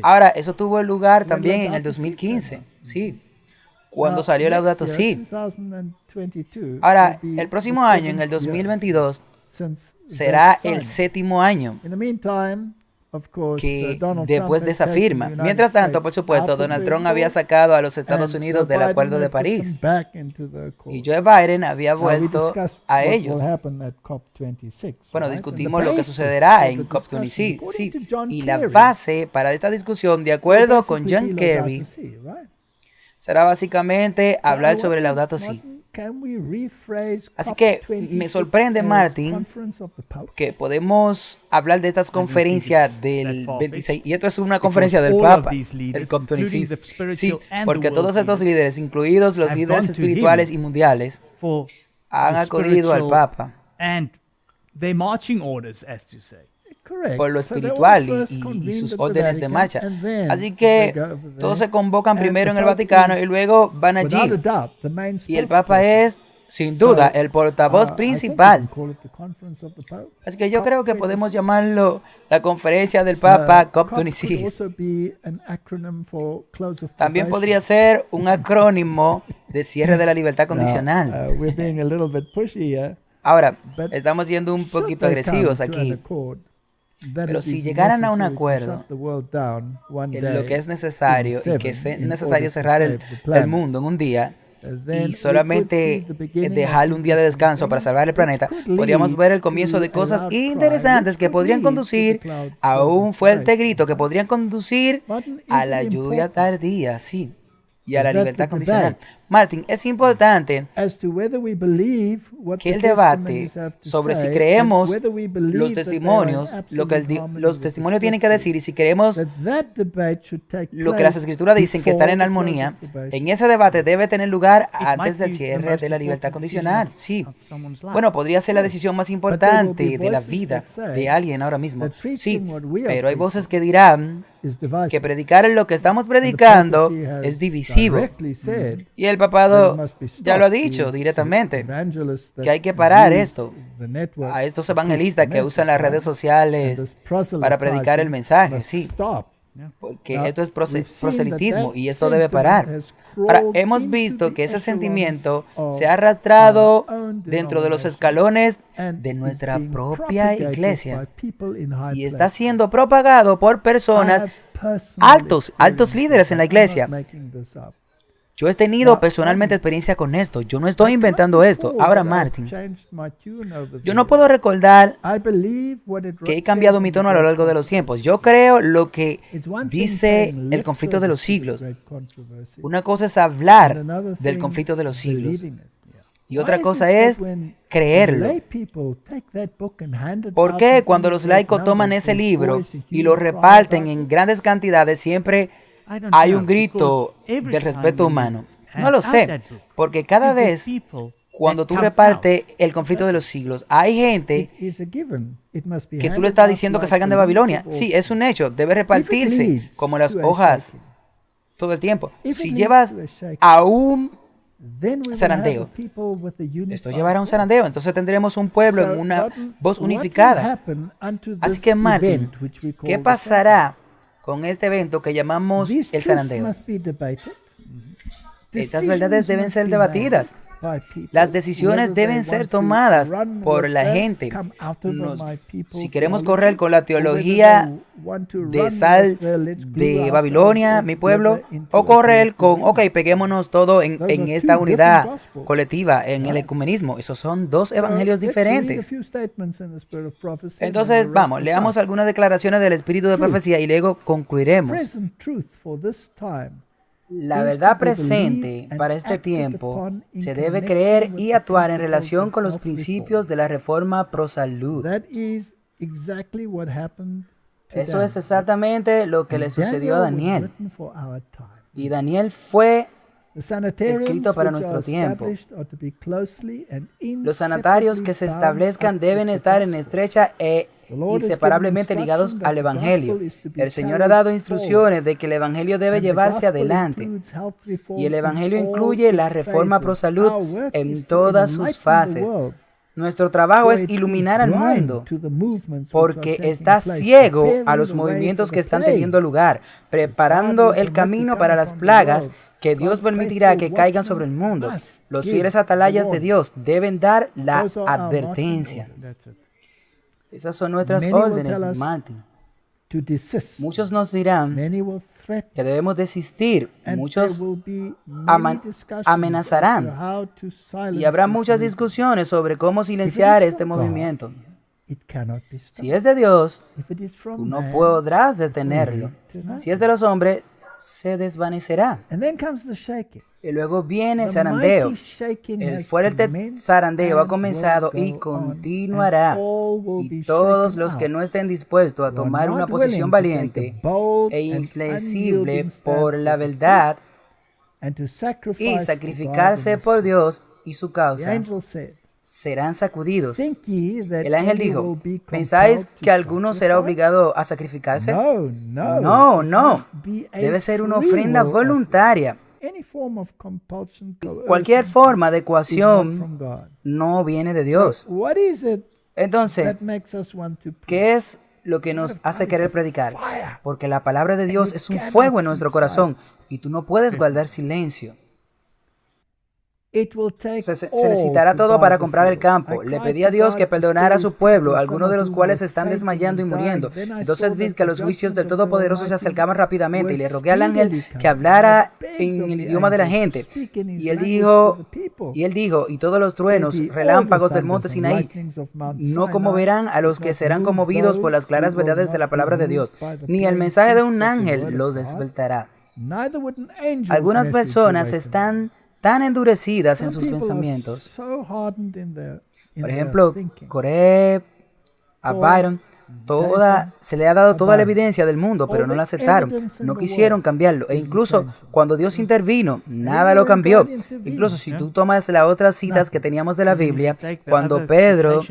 Ahora, eso tuvo lugar también en el 2015, sí, cuando salió el Laudato Si. Ahora, el próximo año, en el 2022, será el 7º año que después de esa firma. Mientras tanto, por supuesto, Donald Trump había sacado a los Estados Unidos del Acuerdo de París y Joe Biden había vuelto a ellos. Bueno, discutimos lo que sucederá en COP26. Sí. Y la base para esta discusión, de acuerdo con John Kerry, será básicamente hablar sobre el Laudato Si. Así que me sorprende, Martin, que podemos hablar de estas conferencias del 26, y esto es una conferencia del Papa, el COP26. Sí, porque todos estos líderes, incluidos los líderes espirituales y mundiales, han acudido al Papa por lo espiritual y sus órdenes de marcha. Así que todos se convocan primero en el Vaticano y luego van allí. Y el Papa es sin duda, el portavoz principal. Así que yo creo que podemos llamarlo la conferencia del Papa COP26. También podría ser un acrónimo de cierre de la libertad condicional. Ahora, estamos siendo un poquito agresivos aquí. Pero si llegaran a un acuerdo en lo que es necesario y que es necesario cerrar el mundo en un día y solamente dejarle un día de descanso para salvar el planeta, podríamos ver el comienzo de cosas interesantes que podrían conducir a un fuerte grito, que podrían conducir a la lluvia tardía, sí, y a la libertad condicional. Martin, es importante que el debate sobre si creemos los testimonios, lo que los testimonios tienen que decir y si creemos lo que las escrituras dicen que están en armonía, en ese debate debe tener lugar antes del cierre de la libertad condicional. Sí. Bueno, podría ser la decisión más importante de la vida de alguien ahora mismo. Sí, pero hay voces que dirán que predicar lo que estamos predicando es divisivo. Y el papado ya lo ha dicho directamente, que hay que parar esto. A estos evangelistas que usan las redes sociales para predicar el mensaje, sí. Porque esto es proselitismo y esto debe parar. Ahora, hemos visto que ese sentimiento se ha arrastrado dentro de los escalones de nuestra propia iglesia y está siendo propagado por personas altos líderes en la iglesia. Yo he tenido personalmente experiencia con esto. Yo no estoy inventando esto. Ahora, Martin, yo no puedo recordar que he cambiado mi tono a lo largo de los tiempos. Yo creo lo que dice el conflicto de los siglos. Una cosa es hablar del conflicto de los siglos. Y otra cosa es creerlo. ¿Por qué cuando los laicos toman ese libro y lo reparten en grandes cantidades siempre hay un grito del respeto humano? No lo sé, porque cada vez cuando tú repartes el conflicto de los siglos, hay gente que tú le estás diciendo que salgan de Babilonia. Sí, es un hecho, debe repartirse como las hojas todo el tiempo. Si llevas a un zarandeo, esto llevará a un zarandeo, entonces tendremos un pueblo en una voz unificada. Así que, Martin, ¿qué pasará con este evento que llamamos el zarandeo? Estas verdades deben ser debatidas. Las decisiones deben ser tomadas por la gente. Si queremos correr con la teología de sal de Babilonia, mi pueblo, o correr con, peguémonos todo en esta unidad colectiva, en el ecumenismo. Esos son dos evangelios diferentes. Entonces, vamos, leamos algunas declaraciones del espíritu de profecía y luego concluiremos. La verdad presente para este tiempo se debe creer y actuar en relación con los principios de la reforma pro salud. Eso es exactamente lo que le sucedió a Daniel. Y Daniel fue escrito para nuestro tiempo. Los sanatarios que se establezcan deben estar en estrecha e inseparablemente ligados al Evangelio. El Señor ha dado instrucciones de que el Evangelio debe llevarse adelante. Y el Evangelio incluye la reforma pro salud en todas sus fases. Nuestro trabajo es iluminar al mundo, porque está ciego a los movimientos que están teniendo lugar, preparando el camino para las plagas que Dios permitirá que caigan sobre el mundo. Los fieles atalayas de Dios deben dar la advertencia. Esas son nuestras órdenes, Martin. Muchos nos dirán que debemos desistir. Muchos amenazarán. Y habrá muchas discusiones sobre cómo silenciar este movimiento. Si es de Dios, tú no podrás detenerlo. Si es de los hombres, se desvanecerá. Y luego viene el zarandeo. El fuerte zarandeo ha comenzado y continuará. Y todos los que no estén dispuestos a tomar una posición valiente e inflexible por la verdad y sacrificarse por Dios y su causa, serán sacudidos. El ángel dijo, ¿pensáis que alguno será obligado a sacrificarse? No. Debe ser una ofrenda voluntaria. Cualquier forma de coacción no viene de Dios. Entonces, ¿qué es lo que nos hace querer predicar? Porque la palabra de Dios es un fuego en nuestro corazón y tú no puedes guardar silencio. Se necesitará todo para comprar el campo. Le pedí a Dios que perdonara a su pueblo, algunos de los cuales están desmayando y muriendo. Entonces vi que los juicios del Todopoderoso se acercaban rápidamente y le rogué al ángel que hablara en el idioma de la gente. Y él dijo, y todos los truenos, relámpagos del monte Sinaí, no conmoverán a los que serán conmovidos por las claras verdades de la palabra de Dios, ni el mensaje de un ángel los despertará. Algunas personas están tan endurecidas en sus pensamientos. Por ejemplo, Coré, a Byron, se le ha dado toda la evidencia del mundo, pero no la aceptaron, no quisieron cambiarlo. E incluso cuando Dios intervino, nada lo cambió. Incluso si tú tomas las otras citas que teníamos de la Biblia, cuando Pedro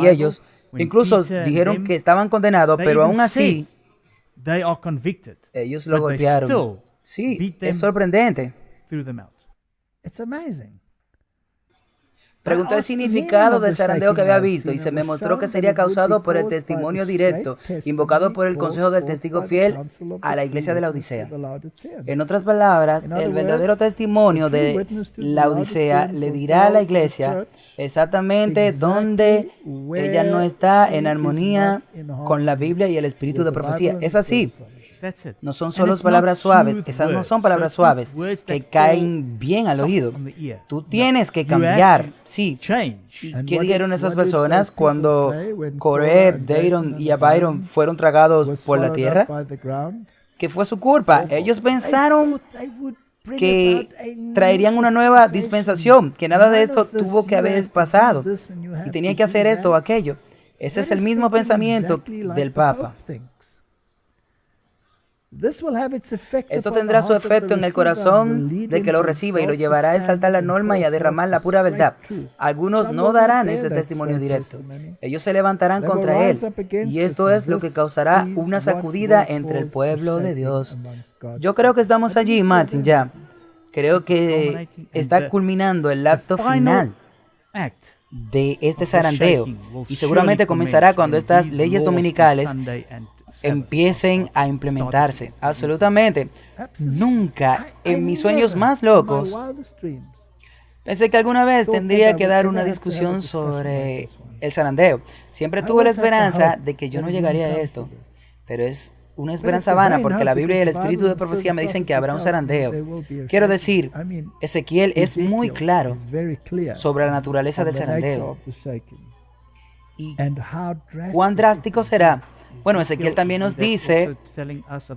y ellos incluso dijeron que estaban condenados, pero aún así, ellos lo golpearon. Sí, es sorprendente. Pregunté el significado del zarandeo que había visto y se me mostró que sería causado por el testimonio directo invocado por el consejo del testigo fiel a la iglesia de la Odisea. En otras palabras, el verdadero testimonio de la Odisea le dirá a la iglesia exactamente dónde ella no está en armonía con la Biblia y el espíritu de profecía. Es así. No son solo palabras suaves, esas no son palabras suaves que caen bien al oído. Tú tienes que cambiar. Sí. ¿Qué dijeron esas personas cuando Coré, Dathan y Abiram fueron tragados por la tierra? ¿Qué fue su culpa? Ellos pensaron que traerían una nueva dispensación, que nada de esto tuvo que haber pasado y tenían que hacer esto o aquello. Ese es el mismo pensamiento del Papa. Esto tendrá su efecto en el corazón de que lo reciba y lo llevará a exaltar la norma y a derramar la pura verdad. Algunos no darán ese testimonio directo. Ellos se levantarán contra él. Y esto es lo que causará una sacudida entre el pueblo de Dios. Yo creo que estamos allí, Martin, ya. Creo que está culminando el acto final de este zarandeo. Y seguramente comenzará cuando estas leyes dominicales empiecen a implementarse. Absolutamente. Nunca en mis sueños más locos pensé que alguna vez tendría que dar una discusión sobre el zarandeo. Siempre tuve la esperanza de que yo no llegaría a esto, pero es una esperanza vana porque la Biblia y el espíritu de profecía me dicen que habrá un zarandeo. Quiero decir, Ezequiel es muy claro sobre la naturaleza del zarandeo y cuán drástico será. Bueno, Ezequiel también nos dice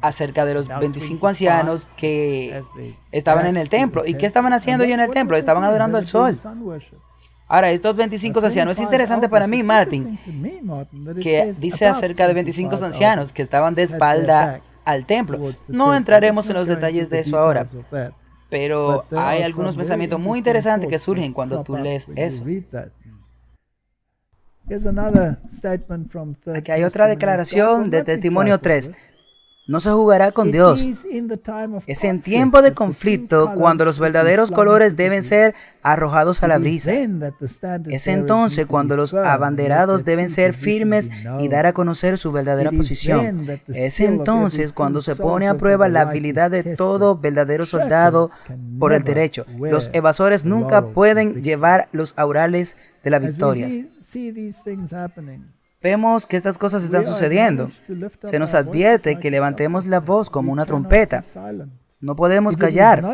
acerca de los 25 ancianos que estaban en el templo. ¿Y qué estaban haciendo ellos en el templo? Estaban adorando al sol. Ahora, estos 25 ancianos, es interesante para mí, Martin, que dice acerca de 25 ancianos que estaban de espalda al templo. No entraremos en los detalles de eso ahora, pero hay algunos pensamientos muy interesantes que surgen cuando tú lees eso. Aquí hay otra declaración de Testimonio 3. No se jugará con Dios. Es en tiempo de conflicto cuando los verdaderos colores deben ser arrojados a la brisa. Es entonces cuando los abanderados deben ser firmes y dar a conocer su verdadera posición. Es entonces cuando se pone a prueba la habilidad de todo verdadero soldado por el derecho. Los evasores nunca pueden llevar los aurales de la victoria. Vemos que estas cosas están sucediendo. Se nos advierte que levantemos la voz como una trompeta. No podemos callar.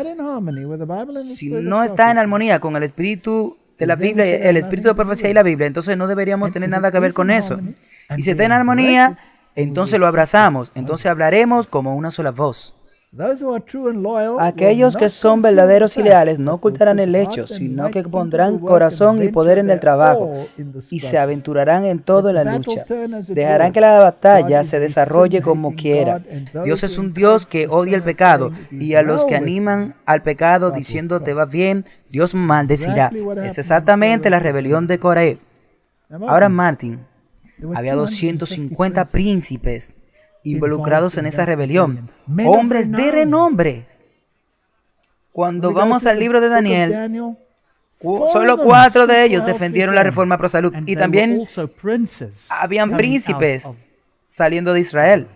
Si no está en armonía con el espíritu de la Biblia, el espíritu de profecía y la Biblia, entonces no deberíamos tener nada que ver con eso. Y si está en armonía, entonces lo abrazamos. Entonces hablaremos como una sola voz. Aquellos que son verdaderos y leales no ocultarán el hecho, sino que pondrán corazón y poder en el trabajo y se aventurarán en todo en la lucha. Dejarán que la batalla se desarrolle como quiera. Dios es un Dios que odia el pecado y a los que animan al pecado diciendo te va bien, Dios maldecirá. Es exactamente la rebelión de Coré. Ahora, Martin, había 250 príncipes involucrados en esa rebelión, hombres de renombre. Cuando vamos al libro de Daniel, solo 4 de ellos defendieron la reforma pro salud. Y también habían príncipes saliendo de Israel.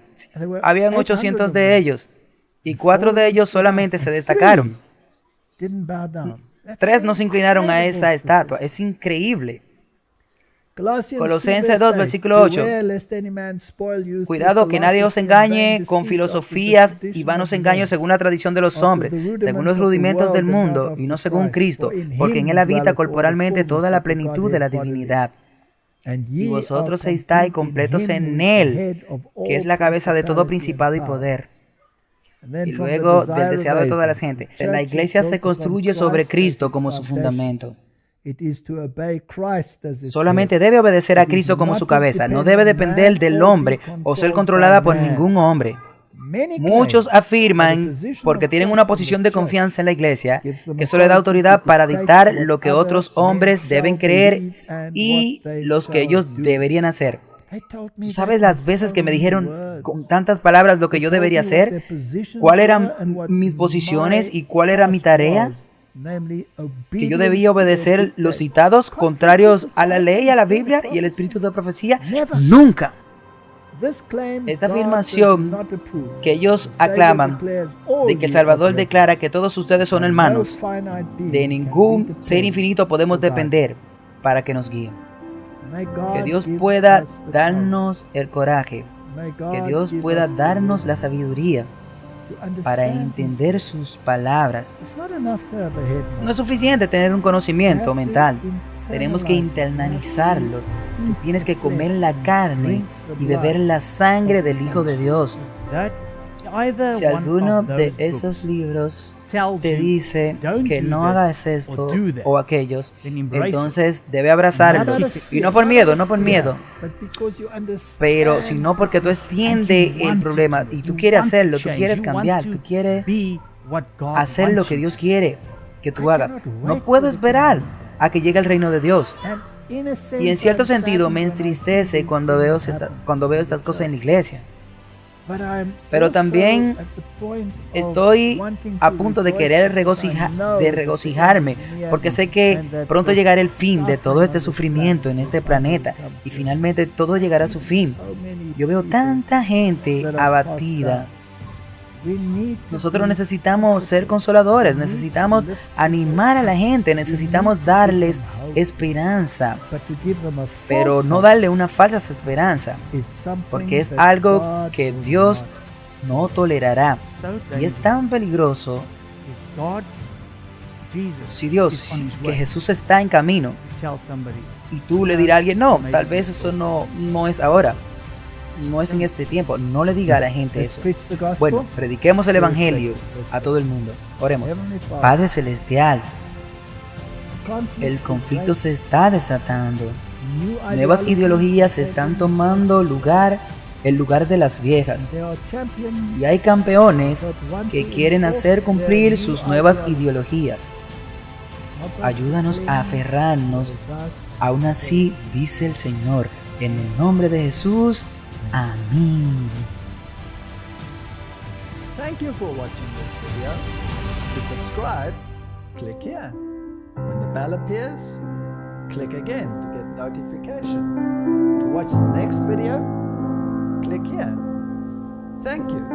Habían 800 de ellos. Y 4 de ellos solamente se destacaron. 3 no se inclinaron a esa estatua. Es increíble. Colosenses 2, versículo 8. Cuidado que nadie os engañe con filosofías y vanos engaños según la tradición de los hombres, según los rudimentos del mundo y no según Cristo, porque en él habita corporalmente toda la plenitud de la divinidad. Y vosotros estáis completos en él, que es la cabeza de todo principado y poder. Y luego del deseado de todas las gentes. La iglesia se construye sobre Cristo como su fundamento. Solamente debe obedecer a Cristo como su cabeza, no debe depender del hombre o ser controlada por ningún hombre. Muchos afirman, porque tienen una posición de confianza en la iglesia, que eso le da autoridad para dictar lo que otros hombres deben creer y los que ellos deberían hacer. ¿Tú sabes las veces que me dijeron con tantas palabras lo que yo debería hacer? ¿Cuáles eran mis posiciones y cuál era mi tarea? Que yo debía obedecer los citados contrarios a la ley, a la Biblia y el espíritu de profecía. Nunca. Esta afirmación que ellos aclaman de que el Salvador declara que todos ustedes son hermanos, de ningún ser infinito podemos depender para que nos guíen. Que Dios pueda darnos el coraje, que Dios pueda darnos la sabiduría para entender sus palabras. No es suficiente tener un conocimiento mental. Tenemos que internalizarlo. Tú tienes que comer la carne y beber la sangre del Hijo de Dios. Si alguno de esos libros te dice que no hagas esto o aquellos, entonces debe abrazarlo. Y no por miedo, no por miedo, pero sino porque tú extiendes el problema y tú quieres hacerlo, tú quieres cambiar, tú quieres hacer lo que Dios quiere que tú hagas. No puedo esperar a que llegue el reino de Dios. Y en cierto sentido me entristece cuando veo estas cosas en la iglesia. Pero también estoy a punto de querer regocijarme, porque sé que pronto llegará el fin de todo este sufrimiento en este planeta y finalmente todo llegará a su fin. Yo veo tanta gente abatida. Nosotros necesitamos ser consoladores, necesitamos animar a la gente, necesitamos darles esperanza, pero no darle una falsa esperanza, porque es algo que Dios no tolerará. Y es tan peligroso si que Jesús está en camino y tú le dirás a alguien, no, tal vez eso no es ahora. No es en este tiempo. No le diga a la gente eso. Bueno, prediquemos el Evangelio a todo el mundo. Oremos. Padre Celestial, el conflicto se está desatando. Nuevas ideologías están tomando el lugar de las viejas. Y hay campeones que quieren hacer cumplir sus nuevas ideologías. Ayúdanos a aferrarnos. Aún así, dice el Señor, en el nombre de Jesús. Amén. Thank you for watching this video. To subscribe, click here. When the bell appears, click again to get notifications. To watch the next video, click here. Thank you.